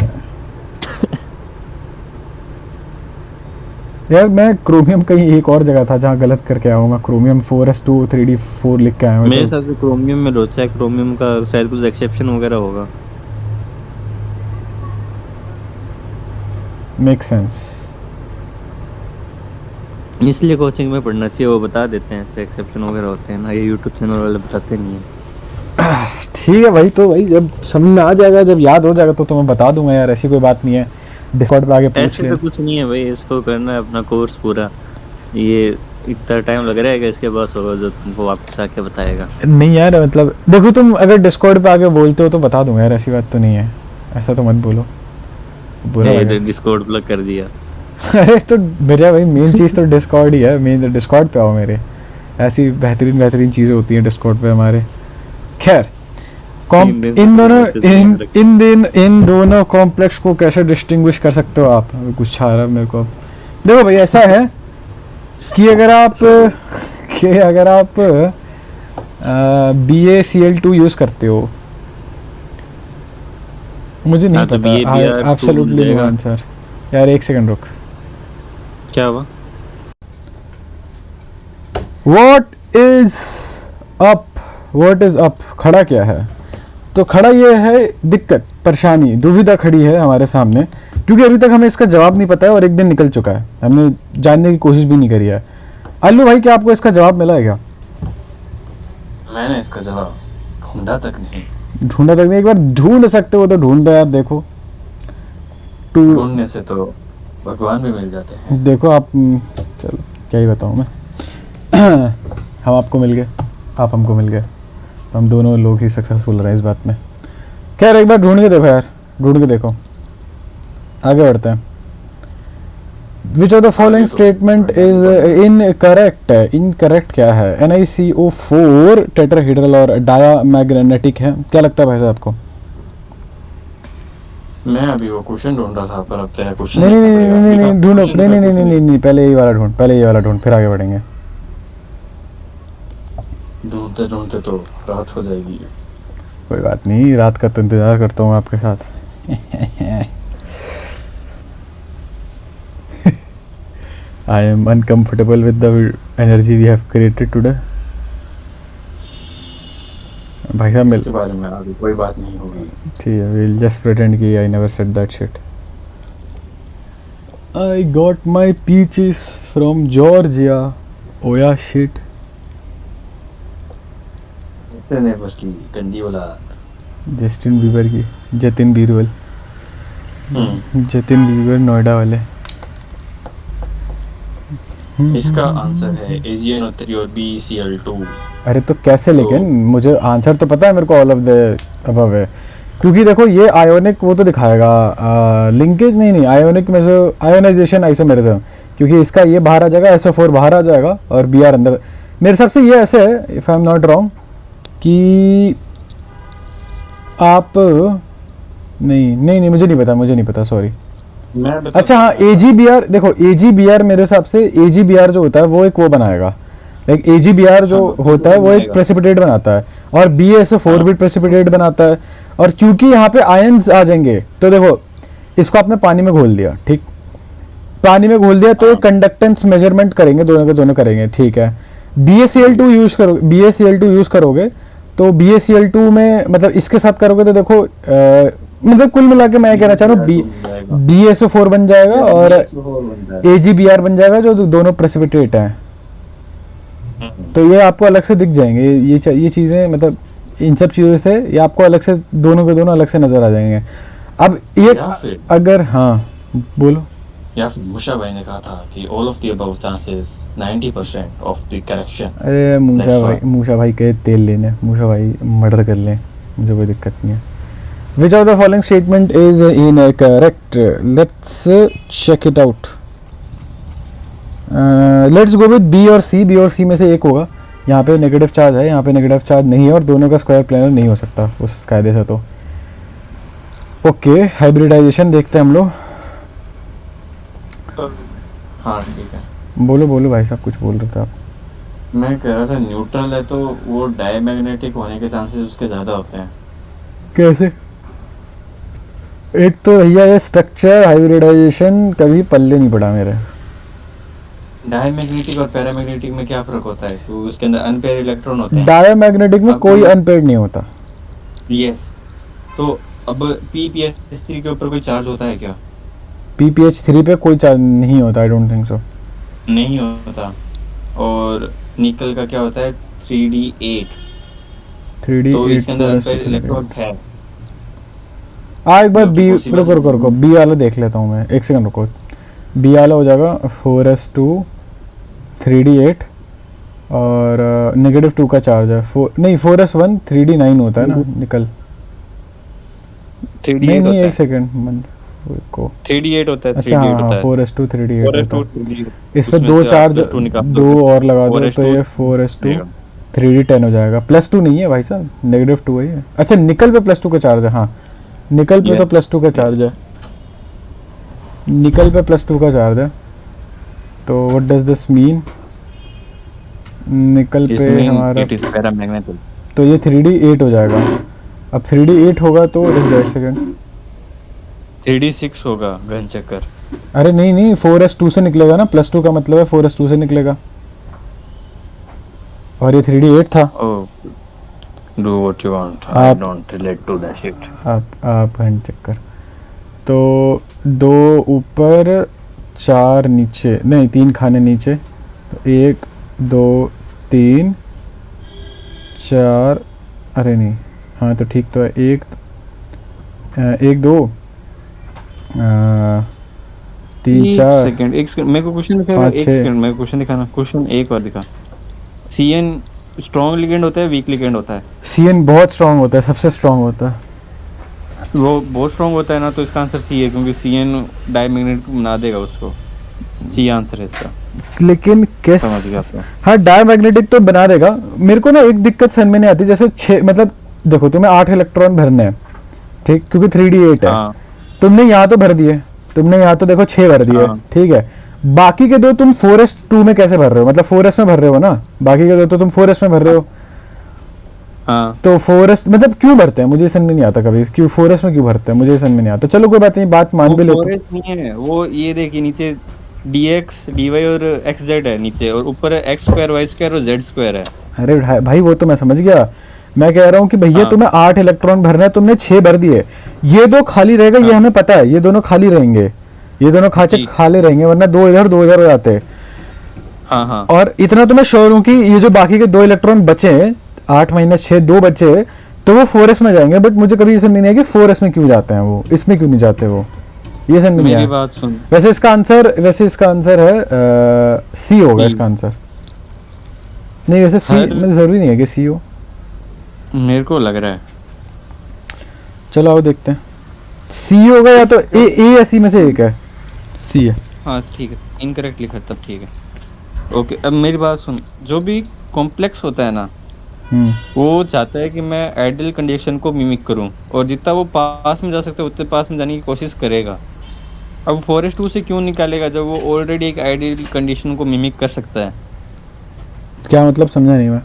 यार? मैं क्रोमियम कहीं एक और जगह था जहाँ गलत करके आया हूँ। मैं क्रोमियम 4s2 3d4 लिख के आया हूँ। मेरे हिसाब से क्रोमियम में लोचा है, क्रोमियम का शायद कुछ एक्सेप्शन वगैरह होगा। Make sense. इसलिए कोचिंग में पढ़ना चाहिए, वो बता देते हैं ऐसे एक्सेप्शन वगैरह होते हैं ना, ये यूट्यूब चैनल वाले बताते नहीं है। ठीक है भाई, तो भाई जब समझ में आ जाएगा, जब याद हो जाएगा तो मैं बता दूंगा यार, ऐसी कोई बात नहीं है। डिस्कॉर्ड पे आके पूछ ऐसे ले। तो कुछ नहीं है भाई, इसको करना है अपना कोर्स पूरा। ये इतना टाइम लग रहा है कि इसके पास होगा जो तुमको वापस आके बताएगा। नहीं यार मतलब देखो, तुम अगर डिस्कॉर्ड पे आके बोलते हो तो बता दूंगा यार, ऐसी बात तो नहीं है। ऐसा तो मत बोलो, बुरा लगेगा। डिस्कॉर्ड ब्लॉक कर दिया। अरे तो मेरा भाई मेन चीज़ तो डिस्कॉर्ड ही है। मेन डिस्कॉर्ड पे आओ मेरे, ऐसी बेहतरीन चीज़ें होती हैं डिस्कॉर्ड पे हमारे। खैर इन दोनों कॉम्प्लेक्स को कैसे डिस्टिंग्विश कर सकते हो आप? अभी कुछ आ रहा है मेरे को। देखो भाई ऐसा है कि अगर आप BaCl2 यूज़ करते हो, मुझे नहीं तो पता एब्सोल्युटली नो आंसर। यार एक सेकंड रुक, क्या हुआ? What is up? खड़ा क्या है? तो खड़ा ये है दिक्कत, परेशानी, दुविधा खड़ी है हमारे सामने, क्योंकि अभी तक हमें इसका जवाब नहीं पता है और एक दिन निकल चुका है, हमने जानने की कोशिश भी नहीं करी है। अल्लू भाई, क्या आपको इसका जवाब मिला है क्या? मैंने इसका जवाब ढूंढा तक नहीं। एक बार ढूंढ सकते हो तो ढूंढ दो यार। देखो ढूंढने से तो भगवान भी मिल जाते हैं। देखो आप, चलो क्या ही बताऊँ मैं। हम आपको मिल गए, आप हमको मिल गए, तो हम दोनों लोग ही सक्सेसफुल रहे इस बात में। खैर एक बार ढूंढ के देखो यार, ढूंढ के देखो। आगे बढ़ते हैं। विच of the following statement is incorrect? Incorrect क्या है? NiCO4 टेट्राहेड्रल और डायामैग्नेटिक है। क्या लगता है भाई साहब आपको? मैं अभी वो क्वेश्चन ढूंढ रहा था, पर अब तेरा क्वेश्चन नहीं ढूंढो, नहीं, पहले ये वाला ढूंढ, फिर आगे बढ़ेंगे। ढूंढते तो रात हो जाएगी। कोई बात नहीं, रात का तो इंतजार करता हूँ आपके साथ। I am uncomfortable with the energy we have created today. भाई साहब इसके बारे में अभी कोई बात नहीं होगी। ठीक है, we'll just pretend कि I never said that shit. I got my peaches from Georgia. Oh yeah, shit. इतने बस की गंदी वाला जस्टिन बीबर की, जतिन बीरबल, जतिन बीबर नोएडा वाले। इसका आंसर है AgNO3 और BeCl2। अरे तो कैसे? लेकिन मुझे आंसर तो पता है मेरे को, ऑल ऑफ द अबव है, क्योंकि देखो ये आयोनिक वो तो दिखाएगा, लिंकेज नहीं आयोनिक में जो आयोनाइजेशन आइसोमेरिज्म, क्योंकि इसका ये बाहर आ जाएगा, SO4 बाहर आ जाएगा और Br अंदर। मेरे हिसाब से ये ऐसे है, if I am not wrong, कि आप नहीं मुझे नहीं पता सॉरी। अच्छा हाँ, AgBr, देखो AgBr मेरे हिसाब से AgBr जो होता है वो एक वो बनाएगा, लाइक AgBr जो होता है वो एक प्रेसिपिटेट बनाता है, और BaSO4 भी प्रेसिपिटेट बनाता है। और क्योंकि यहाँ पे आयंस आ जाएंगे, तो देखो इसको आपने पानी में घोल दिया, ठीक, पानी में घोल दिया तो ये हाँ। कंडक्टेंस मेजरमेंट करेंगे, दोनों के दोनों करेंगे, ठीक है। BaCl2 यूज करो, BaCl2 यूज करोगे तो BaCl2 में मतलब इसके साथ करोगे तो देखो मतलब कुल मिला के मैं कहना चाह रहा हूँ BaSO4 बन जाएगा और AgBr बन जाएगा, जो दोनों प्रेसिपिटेट हैं। तो ये आपको अलग से दिख जाएंगे, ये चीज़ें मतलब इन सब चीज़ों से ये आपको अलग से दोनों के दोनों अलग से नज़र आ जाएंगे। अब ये या फिर अगर हाँ बोलो। या फिर मूसा भाई ने कहा था कि all of the above chances 90% of the correction. अरे मूसा भाई के तेल लेने, मूसा भाई मर्डर कर लें, मुझे कोई दिक्कत नहीं है। Which of the following statement is incorrect, let's check it out. Let's go with B और सी, बी और सी में से एक होगा। यहाँ पे नेगेटिव चार्ज है, यहाँ पे नेगेटिव चार्ज नहीं है और दोनों का स्क्वायर प्लेनर नहीं हो सकता उस कायदे से। तो ओके, हाइब्रिडाइजेशन देखते हैं हम लोग। हाँ ठीक है, बोलो बोलो भाई साहब, कुछ बोल रहे थे आप। मैं कह रहा था न्यूट्रल है तो वो डायमैग्नेटिक होने के चांसेस उसके ज़्यादा होते हैं। कैसे? एक तो भैया ये स्ट्रक्चर हाइब्रिडाइजेशन कभी पल्ले नहीं पड़ा मेरे। डायमैग्नेटिक और पैरामैग्नेटिक में क्या फ़र्क होता है? तो उसके अंदर अनपेयर इलेक्ट्रॉन होते हैं। डायमैग्नेटिक में अब कोई वो- अनपेयर्ड नहीं होता। यस, तो अब PPS3 के ऊपर कोई चार्ज होता है क्या? PPH3 पे कोई चार्ज नहीं होता, आई डोंट थिंक सो। नहीं होता। और निकल का क्या होता है? 3D8। 3D तो 8 इसके अंदर अनपेयर इलेक्ट्रॉन है। एक बार जो कि बी, possible रुको रुको नहीं रुको, बी वाला देख लेता हूँ मैं, एक सेकंड रुको। बी वाला हो जाएगा 4s2 3D8 और -2 का चार्ज है। नहीं 4s1 3D9 होता है ना निकल। 3D8 नहीं होता है। एक सेकंड मन को। 3D8 होता है। अच्छा 3D8 हाँ होता है। 4s2 3D8 होता 4s2 है। 3D8 इस पे उसमें दो से चार्ज, आप +2 निकाल दो दोगे। और लगा दो 4s2 तो ये 4s2 रहेगा। 3D10 हो जाएगा। +2 नहीं है भाई साहब, -2 है ये। अच्छा निकल पे +2 का चार्ज है, हाँ निकल पे तो Yes. +2 का चार्ज है, निकल पे +2 का चार्ज है। तो व्हाट डज दिस मीन? निकल पे हमारा इट इज पैरामैग्नेटिक। तो ये 3D8 हो जाएगा। अब 3D8 होगा तो रुक जाओ एक सेकंड। 3D6 होगा घन चक्कर। अरे नहीं नहीं 4s2 से निकलेगा ना, +2 का मतलब है 4s2 से निकलेगा और ये 3D8 था। Oh, do what you want, I आप- don't relate to that shit. आप घन चक्कर। तो 2 ऊपर 4 नीचे, नहीं 3 खाने नीचे, तो 1 2 3 4, अरे नहीं हाँ तो ठीक तो है। 1 2 3 4 सेकंड, एक सेकंड मेरे को क्वेश्चन दिखाएगा। पाँच, एक छः। सेकंड मेरे को क्वेश्चन दिखाना। क्वेश्चन एक और दिखा। CN स्ट्रॉन्ग लिगेंड होता है, वीक लिगेंड होता है? CN बहुत स्ट्रांग होता है, सबसे स्ट्रांग होता है। वो बहुत स्ट्रॉन्ग होता है ना, तो इसका आंसर सी है, क्योंकि CN डायमैग्नेटिक बना देगा उसको। सी आंसर है इसका। लेकिन समझ गया कैसे? आपको। हाँ डायमैग्नेटिक तो बना देगा। मेरे को ना एक दिक्कत समझ में नहीं आती, जैसे 6 मतलब देखो तुम्हें 8 इलेक्ट्रॉन भरने हैं, ठीक, क्योंकि 3D8 है। हाँ तुमने यहाँ तो भर दिए, तुमने यहाँ तो देखो 6 भर दिए, हाँ। ठीक है। बाकी के 2 तुम 4s2 में कैसे भर रहे हो? मतलब 4s में भर रहे हो ना, बाकी के 2 तो तुम 4s में भर रहे हो। हाँ। तो 4s मतलब क्यों भरते हैं मुझे समझ में नहीं आता कभी, क्यों 4s में क्यों भरते हैं मुझे समझ में नहीं आता। चलो कोई बात नहीं, बात मान भी वो लेते 4s नहीं है, वो ये देखिए नीचे dx dy और xz है नीचे, और ऊपर x स्क्वायर y स्क्वायर और z स्क्वायर है। अरे भाई वो तो मैं समझ गया, मैं कह रहा हूँ कि भैया हाँ। तुम्हें 8 इलेक्ट्रॉन भरना है, तुमने 6 भर दिए, ये 2 खाली रहेगा, ये हाँ। हमें पता है, ये दोनों खाली रहेंगे, ये दोनों खाचे जी। खाली रहेंगे, वरना 2 इधर 2 इधर हो जाते। हाँ हाँ। और इतना तो मैं श्योर हूँ कि ये जो बाकी के 2 इलेक्ट्रॉन बचे, 8 - 6 2 बचे, तो वो 4s में जाएंगे। बट मुझे कभी ये समझ नहीं आया कि 4s में क्यों जाते हैं वो, इसमें क्यों नहीं जाते वो, ये समझ नहीं मेरी आया। बात सुन। वैसे इसका आंसर है सी होगा C। इसका आंसर। नहीं वैसे सी हर- मतलब जरूरी नहीं है कि सी हो। मेरे को लग रहा है चलो आओ देखते हैं, सी होगा या तो ए या सी में से एक है। सी है। हाँ ठीक है, इनकरेक्ट लिखा तब ठीक है। ओके, अब मेरी बात सुन। जो भी कॉम्प्लेक्स होता है ना, वो चाहता है कि मैं आइडियल कंडीशन को मिमिक करूं, और जितना वो पास में जा सकता है उतने पास में जाने की कोशिश करेगा। अब 4s2 से क्यों निकालेगा जब वो ऑलरेडी एक आइडियल कंडीशन को मिमिक कर सकता है? क्या मतलब समझा नहीं मैं।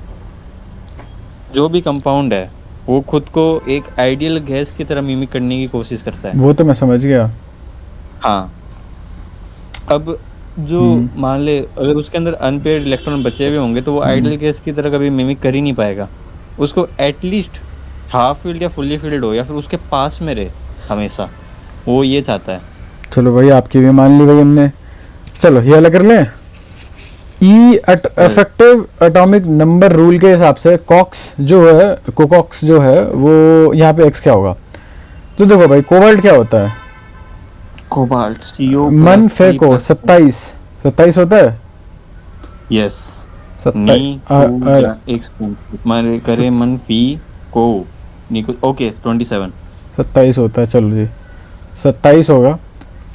जो भी कंपाउंड है वो खुद को एक आइडियल गैस की तरह मिमिक करने की कोशिश करता है। वो तो मैं समझ गया। हाँ, अब जो मान ले अगर उसके अंदर अनपेयर्ड इलेक्ट्रॉन बचे हुए होंगे तो वो आइडल गैस की तरह कभी मिमिक कर ही नहीं पाएगा। उसको एटलीस्ट हाफ फील्ड या फुल्ली फील्ड हो या फिर उसके पास में रहे हमेशा, वो ये चाहता है। चलो भाई आपकी भी मान ली भाई हमने। चलो ये अलग कर लें। इफेक्टिव एटॉमिक नंबर रूल के हिसाब से कॉक्स जो है, कोकॉक्स जो है वो यहाँ पे एक्स क्या होगा? तो देखो भाई कोबाल्ट क्या होता है? कोबाल्ट CO मन फेको 27 होता है। यस नी मारे करे मन फी को निको ओके 27 27 होता है। चलो जी 27 होगा।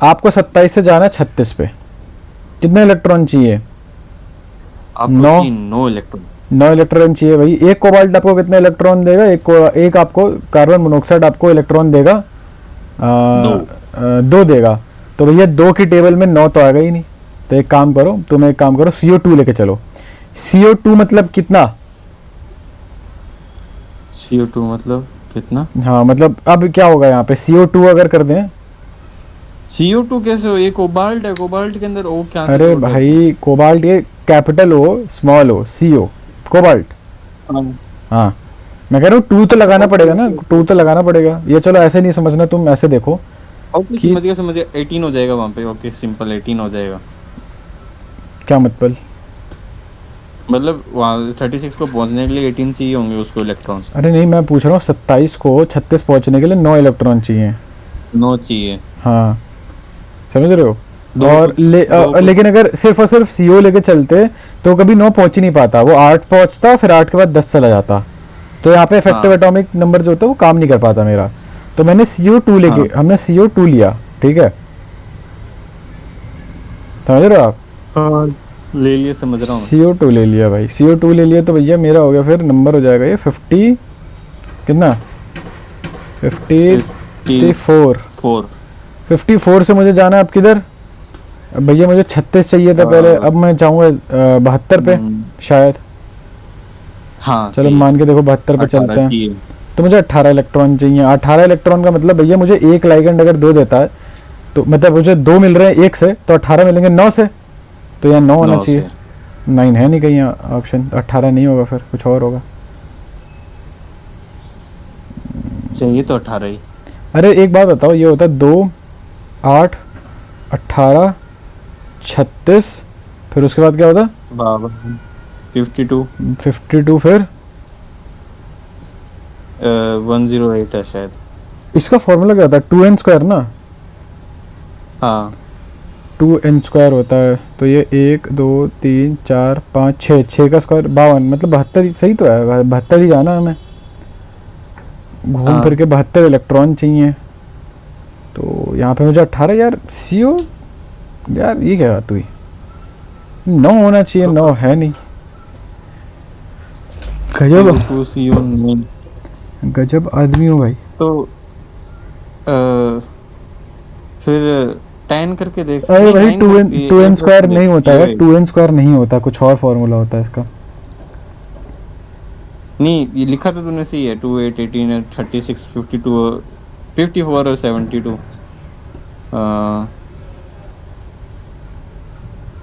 आपको 27 से जाना है 36 पे। कितने इलेक्ट्रॉन चाहिए? आपको 9 इलेक्ट्रॉन। 9 इलेक्ट्रॉन चाहिए भाई। एक कोबाल्ट आपको कितने इलेक्ट्रॉन देगा? एक आपको कार्बन मोनोऑक्साइड आपको इलेक्ट्रॉन देगा 2 देगा। तो भैया 2 की टेबल में 9 तो आएगा ही नहीं। तो एक काम करो, तुम एक काम करो, CO2 लेके चलो। CO2 मतलब कितना? CO2 मतलब कितना? हाँ मतलब अब क्या होगा यहाँ पे CO2 अगर कर दें। CO2 कैसे हो? ये कोबाल्ट है, कोबाल्ट के अंदर O क्या? अरे भाई कोबाल्ट ये capital O small O CO cobalt. हाँ मैं कह रहा हूँ 2 तो लगाना पड़ेगा ना, 2 तो लगाना पड़ेगा। ये चलो ऐसे नहीं समझना, तुम ऐसे देखो। ओके समझ गया 18 हो जाएगा वहाँ पे। ओके सिंपल 18 हो जाएगा। क्या मतलब? मतलब वहाँ 36 को पहुँचने के लिए 18 चाहिए होंगे उसको इलेक्ट्रॉन। अरे नहीं मैं पूछ रहा हूँ 27 को 36 पहुँचने के लिए 9 इलेक्ट्रॉन चाहिए। 9 चाहिए। हाँ समझ रहे हो? और लेकिन अगर सिर्फ और सिर्फ CO लेके चलते तो कभी 9 पहुंच ही नहीं पाता, वो 8 पहुंचता फिर 8 के बाद 10 चला जाता। तो यहाँ पे इफेक्टिव एटॉमिक नंबर जो होता है वो काम नहीं कर पाता मेरा। तो मैंने CO2 लेके हमने CO2 लिया, ठीक है? समझ रहे हो आप? हाँ ले लिया, समझ रहा हूँ। CO2 ले लिया भाई, CO2 ले लिया तो भैया मेरा हो गया, फिर नंबर हो जाएगा ये 50 कितना 54 से मुझे जाना है अब किधर? अब भैया मुझे 36 चाहिए था पहले, अब मैं चाहूँगा 72 पे शायद। हाँ चलो मान के देखो 72 पे चलते हैं। तो मुझे 18 इलेक्ट्रॉन चाहिए। 18 इलेक्ट्रॉन का मतलब भैया मुझे एक लाइगेंड अगर 2 देता है तो मतलब मुझे 2 मिल रहे हैं 1 से, तो 18 मिलेंगे 9 से। तो यहाँ 9 होना चाहिए। 9 है नहीं कहीं यहाँ ऑप्शन, तो 18 नहीं होगा, फिर कुछ और होगा। चाहिए तो 18 ही। अरे एक बात बताओ, ये होता है 2 8 18 36, फिर उसके बाद क्या होता? 52 फिर 108 है शायद। इसका फॉर्मूला क्या होता है? 2n² ना? हाँ 2n² होता है। तो ये 1 2 3 4 5 6 का स्क्वायर 52, मतलब 72 सही तो है। 72 ही जाना हमें, घूम फिर के 72 इलेक्ट्रॉन चाहिए। तो यहाँ पे मुझे 18 यार। CO यार ये क्या बात हुई? 9 होना चाहिए, 9 है नहीं। गजब गजब आदमी हो भाई। तो फिर 10 करके देख। अरे भाई 2n² नहीं होता है, 2n² नहीं होता, कुछ और फॉर्मूला होता है इसका। नहीं ये लिखा तो तूने सही है। 2 8 18 36 52 54 और 72।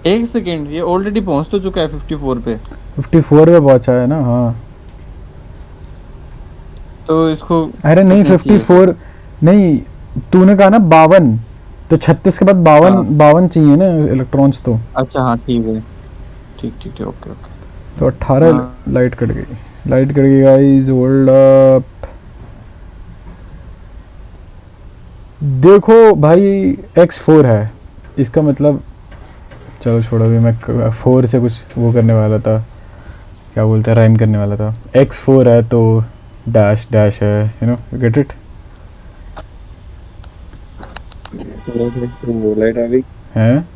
एक सेकेंड, ये ऑलरेडी पहुंच तो चुका है 54 पे। 54 पे पहुंचा है ना? हाँ तो इसको अरे नहीं 54 नहीं, तूने कहा ना 52, तो 36 के बाद 52 चाहिए ना इलेक्ट्रॉन्स तो। अच्छा हाँ ठीक है, ठीक ओके। तो 18 लाइट कट गई गाइस। होल्ड अप, देखो भाई x4 है, इसका मतलब चलो छोड़ो, अभी मैं 4 से कुछ वो करने वाला था, क्या बोलते हैं, राइम करने वाला था। x4 है तो डैश डैश है, you know, get it? Light आ गई हैं?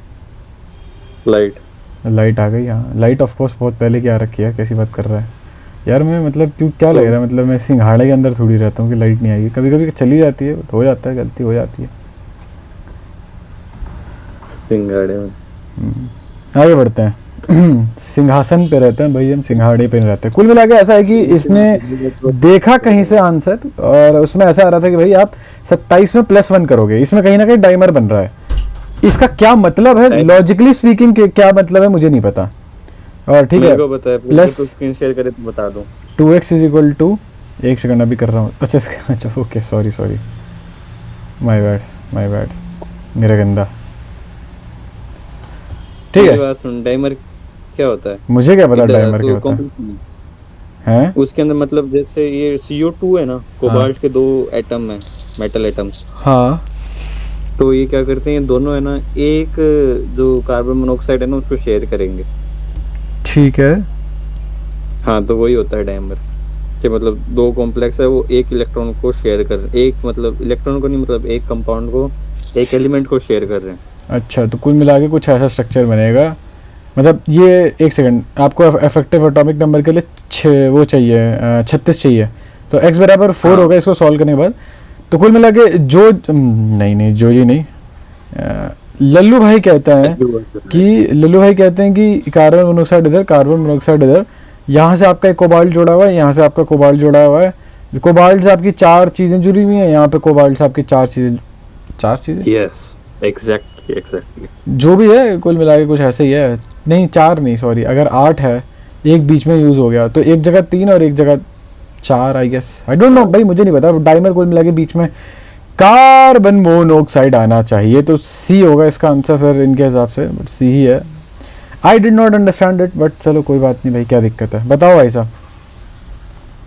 लाइट आ गई। हाँ लाइट ऑफ कोर्स बहुत पहले की आ रखी है, कैसी बात कर रहा है यार? मैं मतलब क्यों क्या लग रहा है, मतलब मैं सिंघाड़े के अंदर थोड़ी रहता हूँ कि लाइट नहीं आएगी। कभी कभी चली जाती है, हो जाता है, गलती हो जाती है। सिंघाड़े में आगे बढ़ते हैं। सिंहासन पे रहते हैं भाई हम, सिंघाड़े पे नहीं रहते। कुल मिला के ऐसा है कि इसने देखा कहीं से आंसर, और उसमें ऐसा आ रहा था कि भाई आप 27 में +1 करोगे, इसमें कहीं ना कहीं डाइमर बन रहा है। इसका क्या मतलब है, लॉजिकली स्पीकिंग क्या मतलब है मुझे नहीं पता। और ठीक है, मेरे को पता है, प्लस तो स्क्रीन शेयर करे तो बता दूं। 2x इज इक्वल टू, एक सेकंड अभी कर रहा हूँ। अच्छा ओके, सॉरी माय बैड मेरा गंदा। ठीक मेरी है, बात सुन, डाइमर क्या होता है? मुझे क्या पता इधर डाइमर तो क्या होता है। complex हैं? उसके अंदर मतलब जैसे ये CO2 है ना, कोबाल्ट के 2 एटम है, मेटल एटम्स। हाँ तो ये क्या करते हैं, दोनों है ना, एक जो कार्बन मोनोऑक्साइड है ना उसको शेयर करेंगे। ठीक है। हाँ, तो वही होता है डायमर, कि मतलब 2 कॉम्प्लेक्स है, वो एक इलेक्ट्रॉन को शेयर कर, एक मतलब इलेक्ट्रॉन को नहीं, मतलब एक कंपाउंड को, एक एलिमेंट को शेयर कर रहे हैं। अच्छा, तो कुल मिला के कुछ ऐसा स्ट्रक्चर बनेगा। मतलब ये, एक सेकंड, आपको इफेक्टिव एटॉमिक नंबर के लिए वो चाहिए, 36 चाहिए। तो x बराबर 4 हाँ। होगा इसको सॉल्व करने के बाद। तो कुल मिला के जो नहीं जो जी नहीं, लल्लू भाई कहता है लल्लू भाई कहते हैं कि कार्बन मोनोऑक्साइड इधर, कार्बन मोनोऑक्साइड इधर, यहाँ से आपका एक कोबाल्ट जुड़ा हुआ है, यहाँ से आपका कोबाल्ट जुड़ा हुआ है। कोबाल्ट से आपकी 4 चीज़ें जुड़ी हुई हैं, यहाँ पे कोबाल्ट से आपकी 4 चीज़ें यस, एग्जैक्टली। जो भी है कुल मिला के कुछ ऐसे ही है। नहीं 4 नहीं, सॉरी, अगर 8 है, एक बीच में यूज़ हो गया तो एक जगह 3 और एक जगह 4, I guess, I don't know भाई, मुझे नहीं पता। डाइमर कुल मिला के बीच में कार्बन मोनोऑक्साइड आना चाहिए, तो सी होगा इसका आंसर फिर इनके हिसाब से, बट सी ही है। I did not understand it, but चलो कोई बात नहीं भाई, क्या दिक्कत है, बताओ भाई साहब।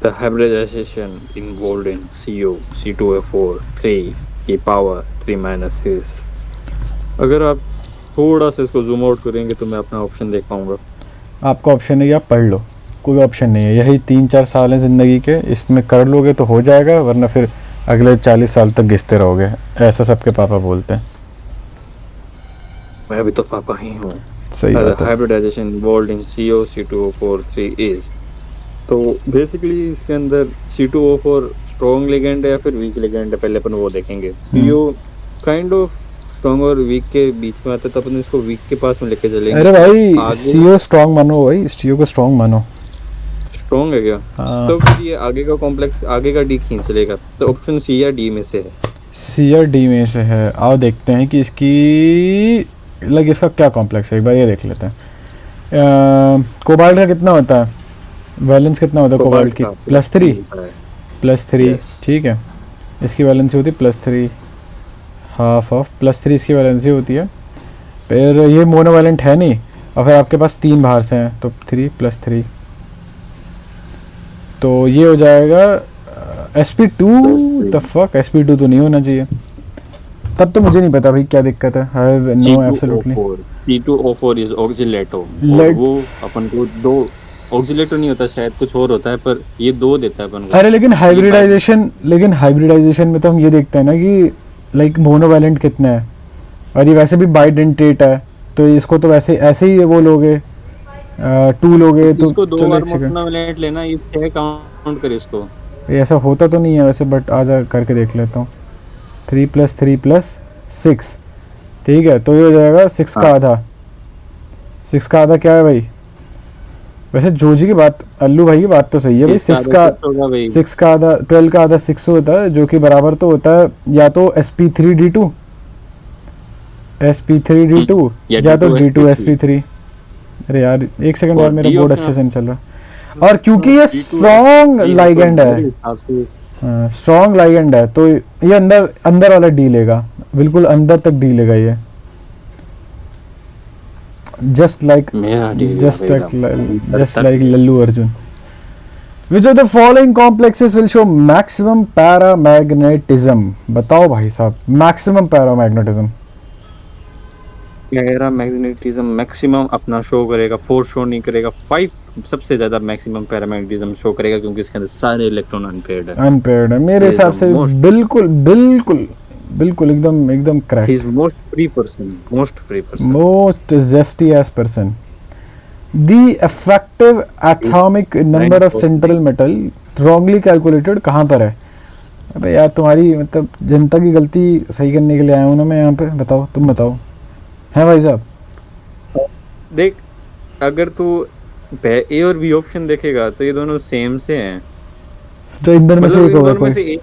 The hybridization involved in CO, C2H4, 3 की पावर 3 माइनस is। अगर आप थोड़ा सा इसको जूम आउट करेंगे तो मैं अपना ऑप्शन देख पाऊंगा। आपका ऑप्शन है कि आप पढ़ लो, कोई ऑप्शन नहीं है, यही 3-4 साल हैं ज़िंदगी के, इसमें कर लोगे तो हो जाएगा, वरना फिर अगले 40 साल तक घिसते रहोगे, ऐसा सबके पापा बोलते हैं। मैं भी तो पापा ही हूँ। सही बात है। Hybridisation involved in CO, C2O4, 3 is। तो बेसिकली इसके अंदर C2O4 स्ट्रॉन्ग लिगेंड है या फिर वीक लिगेंड है, पहले अपन वो देखेंगे। CO काइंड ऑफ स्ट्रॉन्ग और वीक के बीच में आता है, तो अपन इसको वीक के पास में लेके चलेंगे। अरे भाई आगे CO स्ट्रॉन्ग मानो भाई, CO को स्ट्रॉन्ग मानो। स्ट्रॉन्ग है क्या? हाँ। तो फिर ये आगे का कॉम्प्लेक्स, आगे का D खींच लेगा, तो ऑप्शन C या D में से है। C या D में से है। आओ देखते हैं कि इसकी इसका क्या कॉम्प्लेक्स है, एक बार ये देख लेते हैं। कोबाल्ट का कितना होता है, वैलेंस कितना होता है कोबाल्ट की? +3। Yes। ठीक है, इसकी वैलेंसी होती है +3, हाफ ऑफ +3 इसकी वैलेंसी होती है। फिर ये मोनोवैलेंट है नहीं, और फिर आपके पास 3 बाहर से हैं, तो 3 + 3, तो ये हो जाएगा sp2। द फक, sp2 तो नहीं होना चाहिए। तब तो मुझे नहीं पता भाई क्या दिक्कत है, नो एब्सोल्युटली। C2O4 इज ऑक्सिलेटो, वो अपन को 2 ऑक्सिलेटो नहीं होता, शायद कुछ और होता है, पर ये 2 देता है अपन को। अरे लेकिन हाइब्रिडाइजेशन में तो हम ये देखते हैं ना कि लाइक मोनोवैलेंट कितना है, और ये वैसे भी बाइडेंटेट है, तो इसको तो वैसे ऐसे ही वो लोगे 2 लोगे तो इसको 2 चलो बार एक सेकंड, मोनोवैलेंट लेना, ये 6 काउंट कर इसको। ये ऐसा होता तो नहीं है वैसे, बट आजा करके देख लेता हूँ। 3 + 3 + 6, ठीक है, तो ये हो जाएगा 6 का आधा। 6 का आधा क्या है भाई? वैसे जोजी की बात, अल्लू भाई की बात तो सही है भाई, 6 का आधा 12 का आधा 6 होता है, जो कि बराबर तो होता है या तो sp3d2 या तो d2sp3। अरे यार एक सेकंड यार, मेरा बोर्ड अच्छे से नहीं चल रहा। और क्योंकि ये स्ट्रॉन्ग लाइगेंड है, स्ट्रॉन्ग लाइगेंड है, तो ये अंदर वाला डी लेगा, बिल्कुल अंदर तक डी लेगा ये, just like Lallu Arjun. Which of the following complexes will show maximum paramagnetism? बताओ भाई साहब, maximum paramagnetism। पैरामैग्नेटिज्म मैक्सिमम अपना शो करेगा, 4 शो नहीं करेगा, 5 सबसे ज्यादा मैक्सिमम पैरामैग्नेटिज्म शो करेगा, क्योंकि इसके अंदर सारे इलेक्ट्रॉन अनपेयर्ड है। मेरे हिसाब से बिल्कुल एकदम crack. He is most free person, most zesty ass person। The effective atomic number of central metal wrongly calculated कहाँ पर है? अबे यार तुम्हारी मतलब जनता की गलती सही करने के लिए आया हूँ ना मैं यहाँ पे, बताओ, तुम बताओ। है भाई साहब? देख, अगर तू ए और बी ऑप्शन देखेगा तो ये दोनों सेम से हैं, तो इंदर में से एक होगा कोई।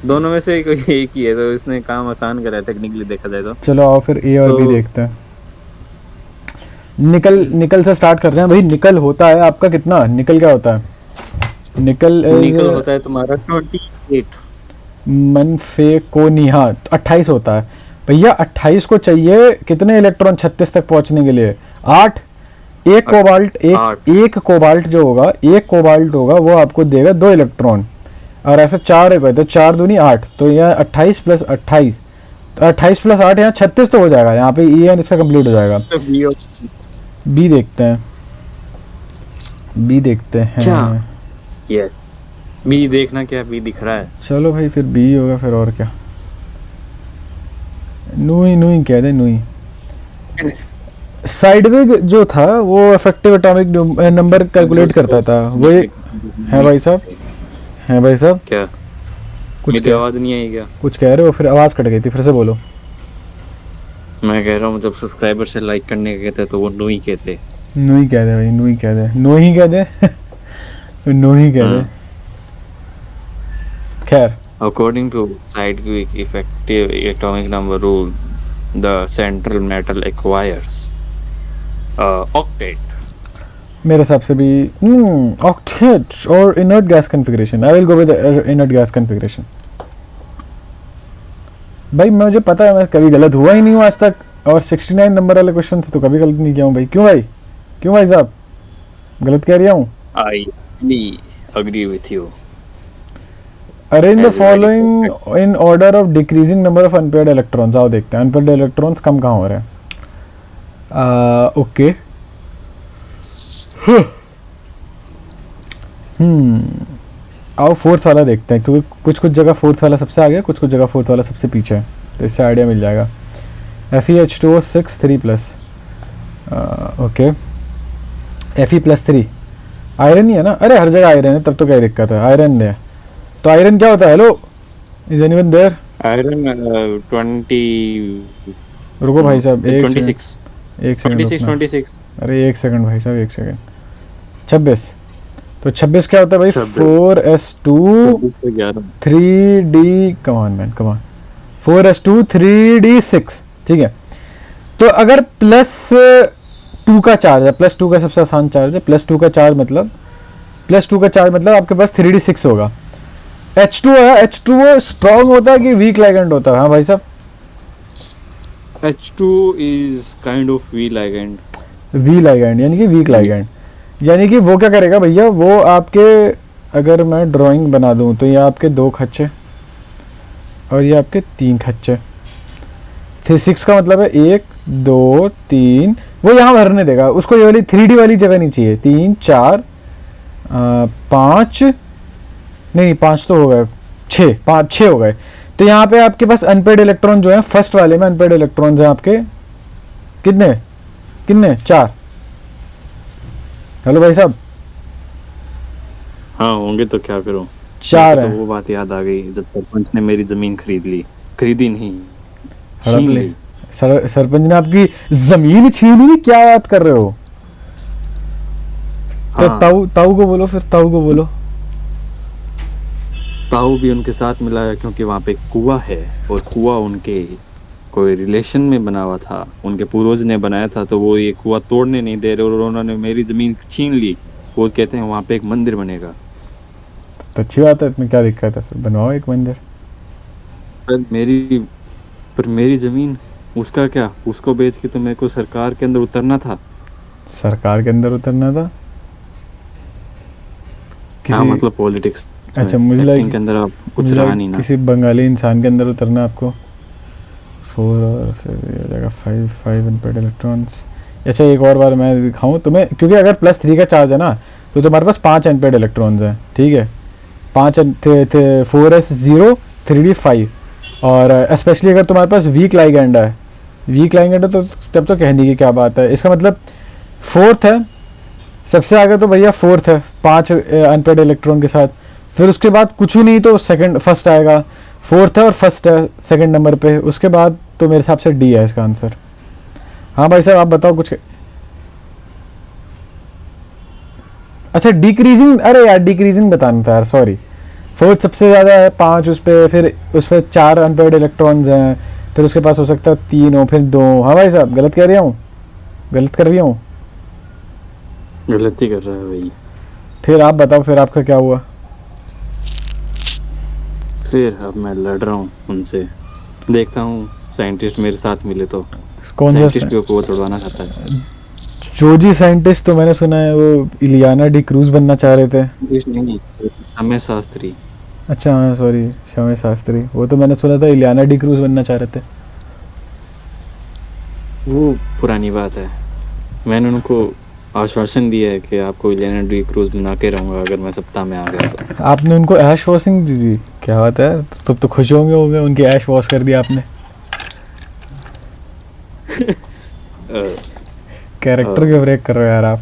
दोनों में से कोई एक ही है, तो इसने काम आसान करा है टेक्निकली देखा जाए तो। चलो आओ फिर ए और बी तो- देखते हैं। निकल निकल से स्टार्ट कर रहे हैं भाई। निकल होता है आपका कितना? निकल क्या होता है? निकल निकल होता है तुम्हारा 28। मनफे को नहीं, हाँ 28 होता है भैया। 28 को चाहिए कितने इलेक्ट्रॉन 36 तक पहुंचने के लिए? 8। एक कोबाल्ट, एक कोबाल्ट जो होगा, एक कोबाल्ट होगा वो आपको देगा 2 इलेक्ट्रॉन, और ऐसे 4 है तो 4 दूनी 8, तो यहाँ 28 प्लस 28, तो 28 प्लस 8 यहाँ 36 तो हो जाएगा। यहाँ पे ई एन इसका कंप्लीट हो जाएगा। तो बी और बी देखते हैं, बी देखते क्या? हैं। यस, बी देखना, क्या बी दिख रहा है? चलो भाई फिर बी होगा, फिर और क्या। नूई नूई कह दे, नूई। साइडवेग जो था वो इफेक्टिव एटॉमिक नंबर कैलकुलेट करता था वो। है भाई साहब, है भाई साहब, क्या कुछ मेरी आवाज नहीं आई क्या? कुछ कह रहे हो? फिर आवाज़ कट गई थी, फिर से बोलो। मैं कह रहा हूँ जब सब्सक्राइबर से लाइक करने के कहते तो वो नो ही कहते। नूई कह दे भाई, नूई कह दे, नो ही कह दे नो ही कह दे। खैर According to Sidewick effective atomic number rule, the central metal acquires octet. मेरे हिसाब से भी ऑक्टेट और inert gas configuration. I will go with inert gas configuration. भाई मुझे पता है मैं कभी गलत हुआ ही नहीं हूँ आज तक, और 69 नंबर वाले क्वेश्चन से तो कभी गलत नहीं किया हूँ भाई। क्यों भाई, क्यों भाई साहब गलत कह रहा हूँ? I really agree with you. Arrange the As very following in order of decreasing number of unpaired electrons. आओ देखते हैं अनपेयर्ड इलेक्ट्रॉन्स कम कहाँ हो रहे हैं। ओके, आओ फोर्थ वाला देखते हैं, क्योंकि कुछ कुछ जगह फोर्थ वाला सबसे आगे, कुछ कुछ जगह फोर्थ वाला सबसे पीछे है, तो इससे आइडिया मिल जाएगा। FeH2O6 3+, ओके Fe+3 आयरन ही है ना? अरे हर जगह आयरन है, तब तो क्या दिक्कत है, आयरन है। तो आयरन क्या होता है? Hello, is anyone there? Iron 20 रुको भाई साहब, एक 26 सेकंड 26 रुकना। 26 अरे एक सेकंड भाई साहब, एक सेकंड। 26, तो 26 क्या होता है भाई? 26 4s2 11 3d, कमान मैन कमान, 4s2 3d6, ठीक है। तो अगर +2 का चार्ज है, +2 का सबसे आसान चार्ज है, +2 का चार्ज मतलब आपके पास 3d6 होगा। H2 है, H2O स्ट्रॉन्ग होता है कि वीक लाइगेंड होता है? हाँ भाई साहब, H2 is kind of V ligand. V ligand यानी कि वीक लाइगेंड, यानी कि वो क्या करेगा भैया, वो आपके, अगर मैं ड्राइंग बना दूं तो ये आपके 2 खच्चे और ये आपके 3 खच्चे। 6 का मतलब है 1 2 3, वो यहाँ भरने देगा उसको, ये वाली 3D वाली जगह नहीं चाहिए। 3 4 5, नहीं 5 तो हो गए, 6 हो गए। तो यहाँ पे आपके पास अनपेड इलेक्ट्रॉन जो है, फर्स्ट वाले में अनपेड इलेक्ट्रॉन्स हैं आपके कितने कितने? 4। हेलो भाई साहब, हाँ होंगे तो क्या करूं? 4 तो है। वो बात याद आ गई जब सरपंच ने मेरी जमीन खरीदी नहीं, हड़प छीन ली। ली। सरपंच ने आपकी जमीन छीन ली? क्या बात कर रहे हो? तो हाँ। ताऊ को बोलो, फिर ताऊ को बोलो। ताऊ भी उनके साथ मिला है क्योंकि वहाँ पे कुआं है, और कुआं उनके कोई रिलेशन में बना हुआ था, उनके पूर्वज ने बनाया था, तो वो ये कुआं तोड़ने नहीं दे रहे और उन्होंने मेरी जमीन छीन ली। वो कहते हैं वहाँ पे एक मंदिर बनेगा। तो अच्छी बात है, इसमें क्या दिक्कत है? फिर बनवाओ एक मंदिर। पर मेरी जमीन, उसका क्या? उसको बेच के तो मेरे को सरकार के अंदर उतरना था। सरकार के अंदर उतरना था? हाँ मतलब पॉलिटिक्स। अच्छा, मुझे लगा के अंदर अब कुछ रहा नहीं ना। किसी बंगाली इंसान के अंदर उतरना आपको। 4 और फिर ये हो जाएगा 5 अनपेड इलेक्ट्रॉन्स। अच्छा एक और बार मैं दिखाऊं तुम्हें, क्योंकि अगर +3 का चार्ज है ना, तो तुम्हारे पास 5 अनपेड इलेक्ट्रॉन्स हैं, ठीक है। 5 थे 4s0 3d5, और स्पेशली अगर तुम्हारे पास वीक लाइगेंड है तो तब तो कहने की क्या बात है। इसका मतलब 4th है सबसे आगे, तो भैया 4th है 5 अनपेड इलेक्ट्रॉन के साथ। फिर उसके बाद कुछ भी नहीं तो फर्स्ट आएगा। 4th है और फर्स्ट है सेकंड नंबर पे, उसके बाद तो मेरे हिसाब से डी है इसका आंसर। हाँ भाई साहब आप बताओ कुछ। अच्छा डिक्रीजिंग, अरे यार डिक्रीजिंग बताना था यार, सॉरी। फोर्थ सबसे ज़्यादा है 5 उस पे, फिर उस पर 4 अनपेयर्ड इलेक्ट्रॉन्स हैं, फिर उसके पास हो सकता है 3 हो, फिर 2। हाँ भाई साहब, गलत कह रहा हूँ? गलत कर रही हूँ? गलती कर रहा है भाई। फिर आप बताओ, फिर आपका क्या हुआ? फिर अब मैं लड़ रहा हूँ उनसे, देखता हूँ साइंटिस्ट मेरे साथ मिले तो। कौन सा साइंटिस्ट को वो तोड़वाना चाहता है। जोजी साइंटिस्ट तो मैंने सुना है वो इलियाना डी क्रूज बनना चाह रहे थे। नहीं, समय शास्त्री। अच्छा हाँ सॉरी, शमी शास्त्री, वो तो मैंने सुना था इलियाना डी क्रूज बनना चाह रहे थे। वो पुरानी बात है। मैंने उनको आश्वासन दिया है कि आपको इलियाना डी क्रूज बना के रहूंगा अगर मैं सप्ताह में आ गया तो। आपने उनको ऐश वॉशिंग दी थी? क्या बात है, तब तो खुश होंगे उनकी ऐश वॉश कर दिया आपने। कैरेक्टर के ब्रेक कर रहे हो यार आप।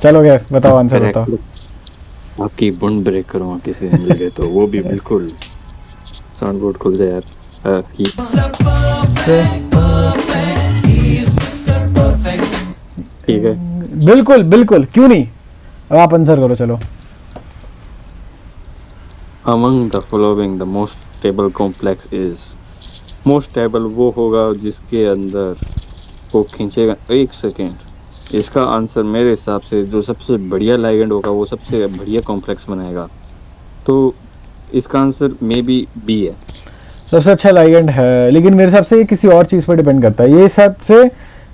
चलो क्या, बताओ आंसर बताओ। आपकी बुंड ब्रेक करूंगा किसी दिन मिल गए तो, वो भी बिल्कुल। साउंड बोर्ड खुल जाए यार। ठीक है, बिल्कुल बिल्कुल, क्यों नहीं। अब आप आंसर करो चलो। Among the following the most stable complex is. Most stable वो होगा जिसके अंदर वो खींचेगा। एक सेकेंड, इसका आंसर मेरे हिसाब से जो सबसे बढ़िया लाइगेंड होगा वो सबसे बढ़िया कॉम्प्लेक्स बनाएगा। तो इसका आंसर मे बी बी है। सबसे अच्छा लाइगेंड है, लेकिन मेरे हिसाब से ये किसी और चीज़ पर डिपेंड करता है। ये हिसाब से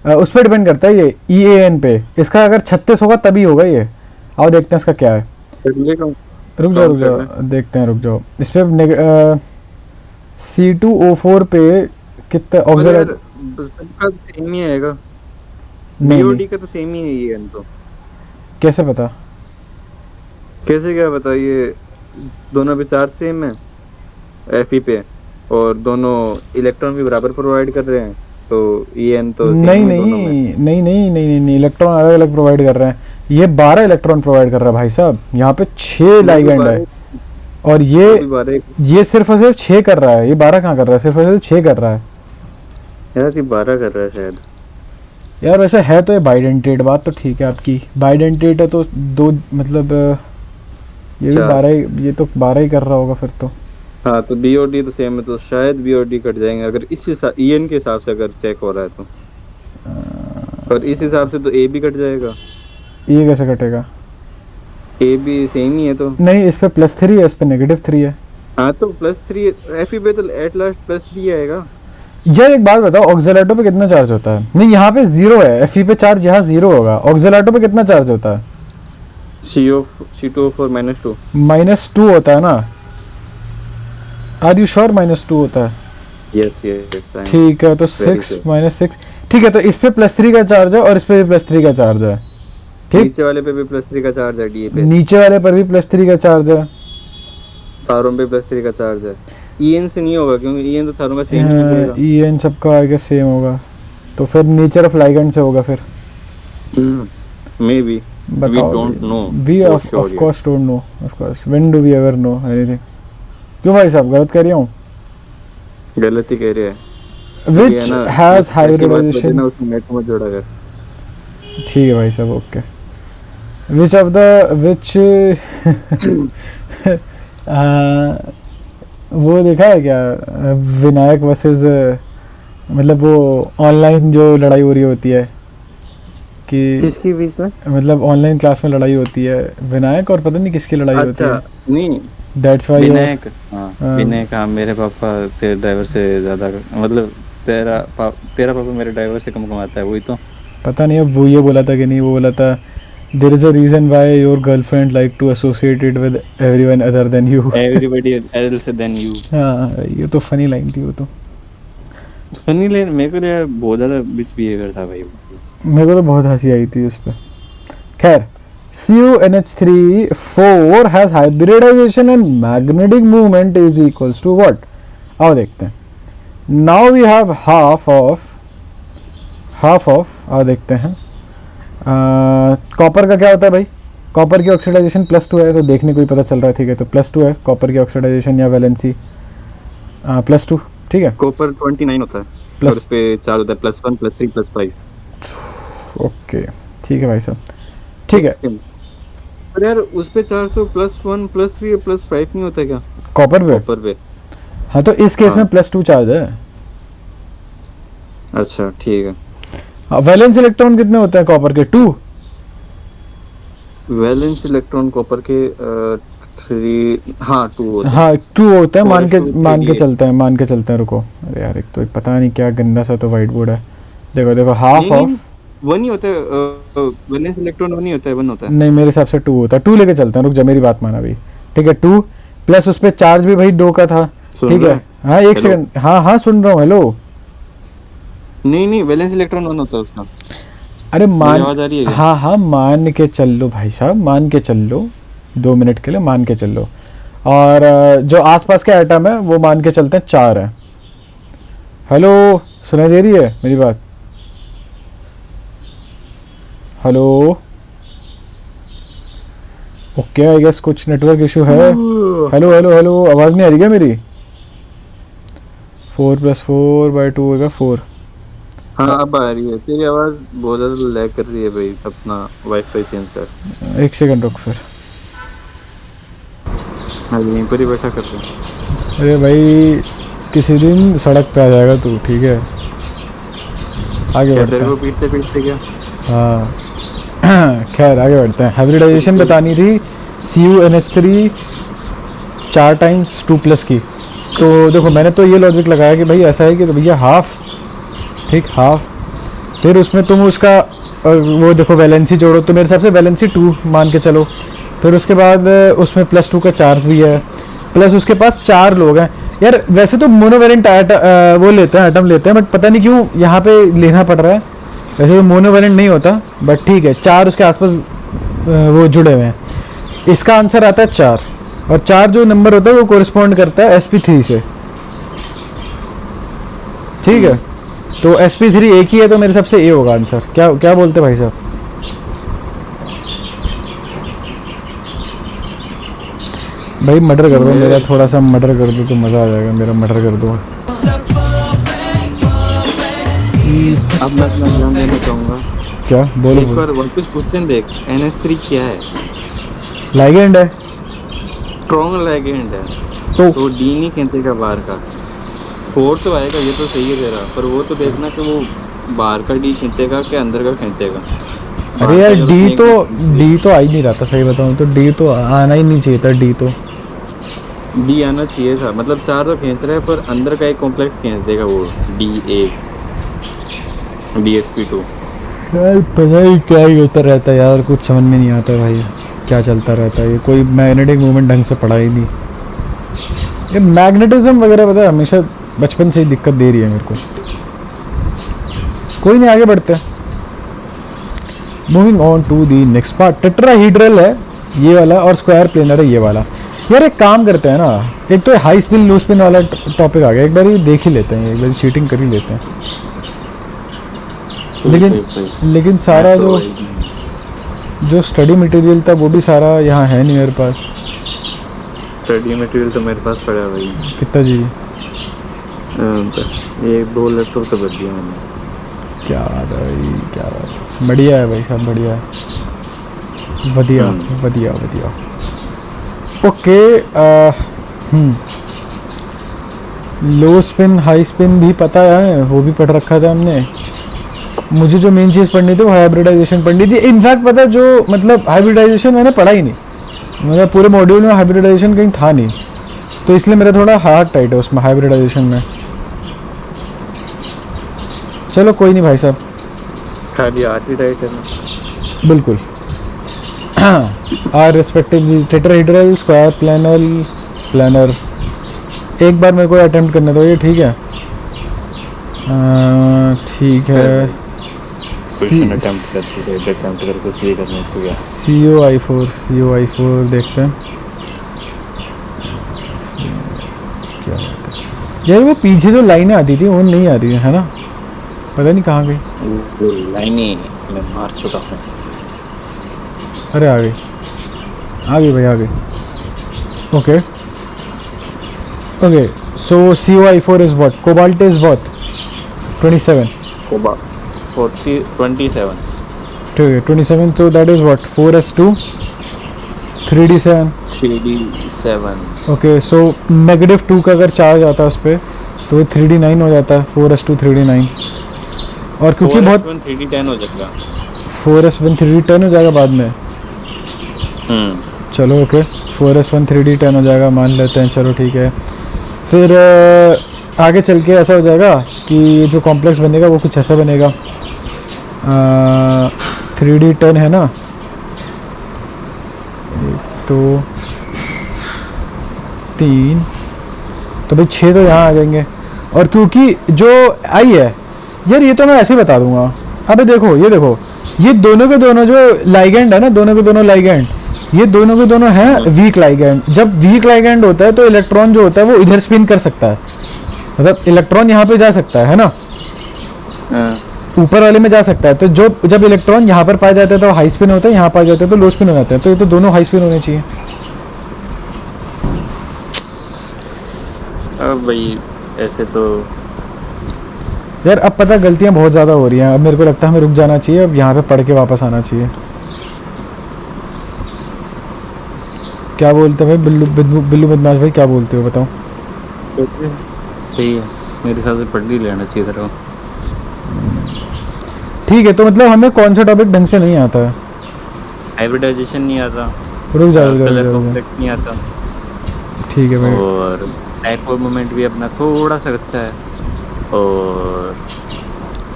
उस पर डिपेंड करता है, ये EAN पे। इसका अगर 36 होगा तभी होगा ये। आओ देखते हैं इसका क्या है। रुक जाओ देखते हैं, रुक जाओ। इस पे C2O4 पे कितना ऑक्सीडाइज? सबका सेम ही आएगा। नहीं BOD का तो सेम ही है ये। तो कैसे पता? कैसे क्या बताइए, दोनों पे चार्ज सेम है Fe पे, और दोनों इलेक्ट्रॉन भी बराबर प्रोवाइड कर रहे हैं, तो EN तो same नहीं है नहीं दोनों में। नहीं नहीं नहीं नहीं, इलेक्ट्रॉन अलग अलग प्रोवाइड कर रहे हैं। ये 12 इलेक्ट्रॉन प्रोवाइड कर रहा है भाई साहब। यहाँ पे 6 लाइगेंड है, और ये सिर्फ और सिर्फ 6 कर रहा है। ये 12 कहाँ कर रहा है? सिर्फ और सिर्फ 6 कर रहा है यार। ये 12 कर रहा है शायद। यार। वैसे है तो ये बाइडेंटेट, बात तो ठीक है आपकी। बाइडेंटेट है तो 2 मतलब ये भी 12 ही, ये तो 12 ही कर रहा होगा फिर तो। हाँ, तो BOD तो सेम है, तो शायद BOD कट जाएंगे अगर इस EN के हिसाब से अगर चेक हो रहा है तो। और इस हिसाब से तो A भी कट जाएगा। ये कैसे कटेगा? A भी सेम ही है तो। नहीं, इस पे +3 है, इस पे -3 है। हाँ तो +3 Fe पे तो एट लास्ट +3 आएगा। यार एक बात बताओ, ऑक्सीलेटो पे कितना चार्ज होता है? नहीं, यहाँ पे 0 है। Fe पे चार्ज यहाँ 0 होगा। ऑक्सीलेटो पे कितना चार्ज होता है? C2O4 -2 -2 होता है ना? आर यू श्योर -2 होता है? यस। ठीक है, तो 6 -6। ठीक है, तो इस पे +3 का चार्ज है और इस पे भी +3 का चार्ज है। ठीक, नीचे वाले पे भी +3 का चार्ज है, DA पे। नीचे वाले पर भी +3 का चार्ज है। सारों पे +3 का चार्ज है। EN से नहीं होगा क्योंकि EN तो सारों का सेम ही निकलेगा। EN सबका आई गेस सेम होगा, तो फिर नेचर ऑफ लाइगेंड से होगा फिर। मे बी, वी बताओ। Don't know. We of course don't know, of course. When do we ever know anything? क्यों भाई साहब, गलत कह रही हूँ? गलत ही कह रहे हैं। Which has hybridization? उसमें नेट मत जोड़ा कर। ठीक है भाई साहब, ओके। which वो देखा है क्या, विनायक वर्सेस, मतलब वो ऑनलाइन जो लड़ाई हो रही होती है कि किसके बीच में? मतलब ऑनलाइन क्लास में लड़ाई होती है, विनायक और पता नहीं किसकी लड़ाई होती है। नहीं, दैट्स वाई विनायक। हाँ, विनायक। हाँ, मेरे पापा तेरे ड्राइवर से ज़्यादा, मतलब तेरा पापा मेरे ड्राइवर से कम कमाता है, वही तो। पता नहीं अब वो ये बोला था कि नहीं, वो बोला था there is a reason why your girlfriend like to associated with everyone other than you. Everybody else than you. हाँ, ये तो फनी लाइन थी वो तो। फनी लाइन मेरे को यार बहुत ज़्यादा मिसबिहेवियर था भाई। मेरे को तो बहुत हंसी आई थी उस पर। खैर, CuNH3 4 has hybridization and magnetic movement is equals to what? आओ देखते हैं। Now we have half of आओ देखते हैं। कॉपर का क्या होता है भाई? कॉपर की ऑक्सीडाइजेशन +2 है, तो देखने को ही पता चल रहा है। ठीक है, तो +2 है कॉपर की ऑक्सीडाइजेशन या वैलेंसी, +2। ठीक है, कॉपर 29 होता है, प्लस और उस पे 4 होता है, +1 +3 +5। ओके। ठीक है भाई साहब, ठीक है। पर यार उस पे 400 +1 +3 +5 नहीं होता क्या कॉपर पे? कॉपर पे? हाँ तो इस केस हाँ। में +2 चार्ज है। अच्छा ठीक है। वैलेंस इलेक्ट्रॉन कितने होते हैं कॉपर के? 2। वैलेंस इलेक्ट्रॉन कॉपर के 3, हाँ 2 होते हैं। हाँ 2 होते हैं, मान के 4:3 मान के चलते हैं, रुको। अरे यार एक तो एक पता नहीं क्या गंदा सा तो व्हाइट बोर्ड है। देखो देखो हाफ नहीं ऑफ। नहीं, 1 ही होता है। वैलेंस इलेक्ट्रॉन 1 ही होता है, 1 होता है। नहीं मेरे हिसाब से 2 होता है। 2 लेके चलते हैं, रुक जा मेरी बात माना भाई। ठीक है 2 प्लस उस पे चार्ज भी भाई 2 का था। सुन ठीक रहा है हाँ एक हेलो? सेकंड, हाँ हाँ सुन रहा हूँ, हेलो। नहीं नहीं, वैलेंस इलेक्ट्रॉन 1 होता है उसका। अरे मेरी आवाज आ रही है क्या? हाँ हाँ मान के चल लो भाई साहब, मान के चल लो, 2 मिनट के लिए मान के चल लो। और जो आसपास के आइटम है वो मान के चलते हैं 4 है। हेलो सुनाई दे रही है मेरी बात? हेलो ओके आई गेस कुछ नेटवर्क इशू है। हेलो हेलो हेलो आवाज़ नहीं आ रही क्या मेरी? 4 + 4/2 होगा 4। हाँ अब आ रही है। तेरी आवाज बहुत ज्यादा लैग कर रही है भाई, अपना वाईफाई चेंज कर। एक सेकंड रुक फिर। हाँ यहीं पर ही बैठा करते हैं। अरे भाई किसी दिन सड़क पे आ जाएगा तू, ठीक है? आगे क्या बढ़ते तेरे हैं। को पीटते पीटते क्या? हाँ खैर आगे बढ़ते हैं। हाइब्रिडाइजेशन बतानी थी CuNH3 4 टाइम्स 2+ की। तो देखो मैंने तो ये लॉजिक लगाया कि भाई ऐसा है कि तो भैया हाफ, ठीक हाफ, फिर उसमें तुम उसका वो देखो वैलेंसी जोड़ो तो मेरे हिसाब से वैलेंसी 2 मान के चलो। फिर उसके बाद उसमें +2 का चार्ज भी है, प्लस उसके पास 4 लोग हैं। यार वैसे तो मोनोवेलेंट वो लेते हैं, एटम लेते हैं, बट पता नहीं क्यों यहाँ पे लेना पड़ रहा है। वैसे तो मोनोवेलेंट नहीं होता, बट ठीक है 4 उसके आसपास वो जुड़े हुए हैं। इसका आंसर आता है 4, और 4 जो नंबर होता है वो कोरिस्पॉन्ड करता है sp3 से। ठीक है तो sp3 एक ही है तो मेरे हिसाब से ए होगा आंसर। क्या क्या बोलते भाई साहब? भाई मर्डर कर दो मेरा, थोड़ा सा मर्डर कर दो तो मज़ा आ जाएगा। मेरा मर्डर कर दो। अब मैं अपना ध्यान देना चाहूंगा। क्या बोलो एक बोलो। बार वापस क्वेश्चन देख, NH3 क्या है? लाइगेंड है स्ट्रॉन्ग लिगेंड है। तो तो डी नहीं खींचेगा बाहर का, 4 तो आएगा, ये तो सही है तेरा, पर वो तो देखना कि वो बाहर का डी खींचेगा कि अंदर का खींचेगा। अरे यार डी तो आ ही नहीं रहा था, सही बताऊं तो डी तो आना ही नहीं चाहिए था। डी आना चाहिए था, मतलब 4 तो खींच रहा है पर अंदर का एक कॉम्प्लेक्स खींच देगा वो DA DSP2। यार पता ही क्या ही होता रहता है यार, कुछ समझ में नहीं आता भाई क्या चलता रहता है। ये कोई मैग्नेटिक मूवमेंट ढंग से पढ़ा ही नहीं। ये मैग्नेटिज्म वगैरह पता है हमेशा बचपन से ही दिक्कत दे रही है मेरे को। कोई नहीं आगे बढ़ते हैं। Moving on to the next part. Tetrahedral है ये वाला और स्क्वायर प्लेनर है ये वाला। यार एक काम करते हैं ना, एक तो हाई स्पिन लो स्पिन वाला टॉपिक आ गया, एक बार ये देख ही लेते हैं, एक बार चीटिंग कर ही लेते हैं। लेकिन सारा जो स्टडी मटेरियल था वो भी सारा यहाँ है नहीं मेरे पास। स्टडी मटेरियल तो मेरे पास पड़ा है भाई। कितना जी? ये 2 लैपटॉप तो बच दिया मैंने। क्या बात है भाई, क्या बात है। बढ़िया है भाई साहब, बढ़िया है, बढ़िया बढ़िया बढ़िया। ओके लो स्पिन हाई स्पिन भी पता है, वो भी पढ़ रखा था हमने। मुझे जो मेन चीज़ पढ़नी थी वो हाइब्रिडाइजेशन पढ़नी थी। इनफैक्ट पता है जो मतलब हाइब्रिडाइजेशन मैंने पढ़ा ही नहीं, मतलब पूरे मॉड्यूल में हाइब्रिडाइजेशन कहीं था नहीं, तो इसलिए मेरा थोड़ा हार्ट टाइट है उसमें हाइब्रिडाइजेशन में। चलो कोई नहीं भाई साहब, खाली आर्टी टाइट है ना। बिल्कुल। Are respectively tetrahedral square planar. एक बार मेरे को अटेम्प्ट करने दो ये, ठीक है? ठीक है। क्वेश्चन अटेम्प्ट करके सही करने को गया। COI4 देखते हैं क्या बात है। यार वो पीछे जो लाइनें आती थी वो नहीं आ रही है ना, पता नहीं कहाँ गई। वो लाइनें मैं मार चुका हूँ। अरे आ गई भाई, आ गई। Okay so COI4 is what? Cobalt is what? 27। Cobalt 27। ठीक है 27, so that is what 4s2 3D7 3D7। Okay, so -2 का अगर चार्ज आता है उस पर तो 3D9 हो जाता है, 4s2 3D9। और क्योंकि बहुत 3D10 हो जाएगा। 4s1 3D10 हो जाएगा बाद में। चलो ओके, 4s1 3D10 हो जाएगा, मान लेते हैं, चलो ठीक है। फिर आगे चल के ऐसा हो जाएगा कि जो कॉम्प्लेक्स बनेगा वो कुछ ऐसा बनेगा। 3D10 है ना, एक तो 3, तो भाई 6 तो यहाँ आ जाएंगे। और क्योंकि जो आई है यार, ये तो मैं ऐसे ही बता दूंगा। अबे देखो, ये देखो, ये दोनों के दोनों जो लाइगेंड है ना, दोनों के दोनों लाइगेंड, ये दोनों के दोनों हैं वीक लाइगेंड। जब वीक लाइगेंड होता है तो इलेक्ट्रॉन जो होता है वो इधर स्पिन कर सकता है, मतलब इलेक्ट्रॉन यहाँ पे जा सकता है ना, ऊपर वाले में जा सकता है। तो जो जब इलेक्ट्रॉन यहाँ पर पाए जाते हैं तो हाई स्पिन होता है, यहाँ पाए जाते हैं तो लो स्पिन हो जाते हैं। तो ये तो दोनों हाई स्पिन होने चाहिए। अब भाई ऐसे तो यार अब पता, गलतियाँ बहुत ज़्यादा हो रही हैं। अब मेरे को लगता है हमें रुक जाना चाहिए, अब यहाँ पे पढ़ के वापस आना चाहिए। क्या बोलते हो भाई बिल्लू बदमाश भाई, क्या बोलते हो बताओ? सही है, मेरे हिसाब से पढ़ ही लेना चाहिए था। ठीक है, तो मतलब हमें कौन सा टॉपिक ढंग से नहीं आता है? हाइब्रिडाइजेशन नहीं आता, रुक जा कलर कॉम्प्लेक्स नहीं आता, ठीक है भाई। और डाइपोल मोमेंट भी अपना थोड़ा सा अच्छा है, और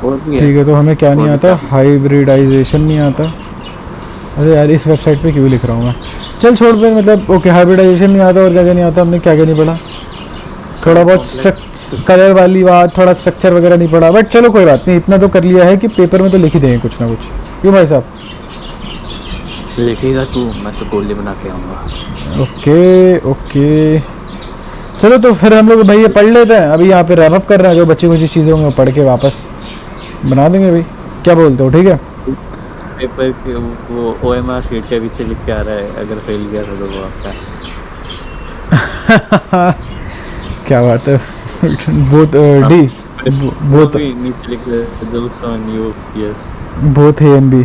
भी है। ठीक है, तो हमें क्या नहीं आता? हाइब्रिडाइजेशन नहीं आता। अरे यार, इस वेबसाइट पे क्यों लिख रहा हूँ मैं? चल छोड़ पे, मतलब ओके, हाइब्रिडाइजेशन नहीं आता और क्या क्या नहीं आता। हमने क्या क्या नहीं पढ़ा? थोड़ा बहुत कलर वाली बात, थोड़ा स्ट्रक्चर वगैरह नहीं पढ़ा, बट चलो कोई बात नहीं, इतना तो कर लिया है कि पेपर में तो लिख ही देंगे कुछ ना कुछ। क्यों भाई साहब? लिखेगा तू, मैं तो गोली बना के आऊँगा। ओके ओके, चलो तो फिर हम लोग भाई ये पढ़ लेते हैं। अभी यहाँ पे रैप अप कर रहे हैं, जो बची कुछ चीज़ें होंगी वो पढ़ के वापस बना देंगे भाई। क्या बोलते हो? ठीक है। पेपर के वो OMR शीट के पीछे लिख के आ रहा है, अगर फेल गया तो वो आपका। क्या बात है। बहुत डी बहुत नीचे लिख जोक्स ऑन यू, यस बहुत है एनबी।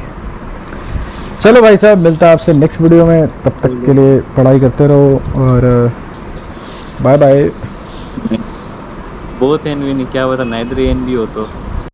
चलो भाई साहब, मिलता है आपसे नेक्स्ट वीडियो में, तब तक के लिए पढ़ाई करते रहो और बाय बाय। बहुत एनवी नहीं, क्या पता नाइदर एनवी हो तो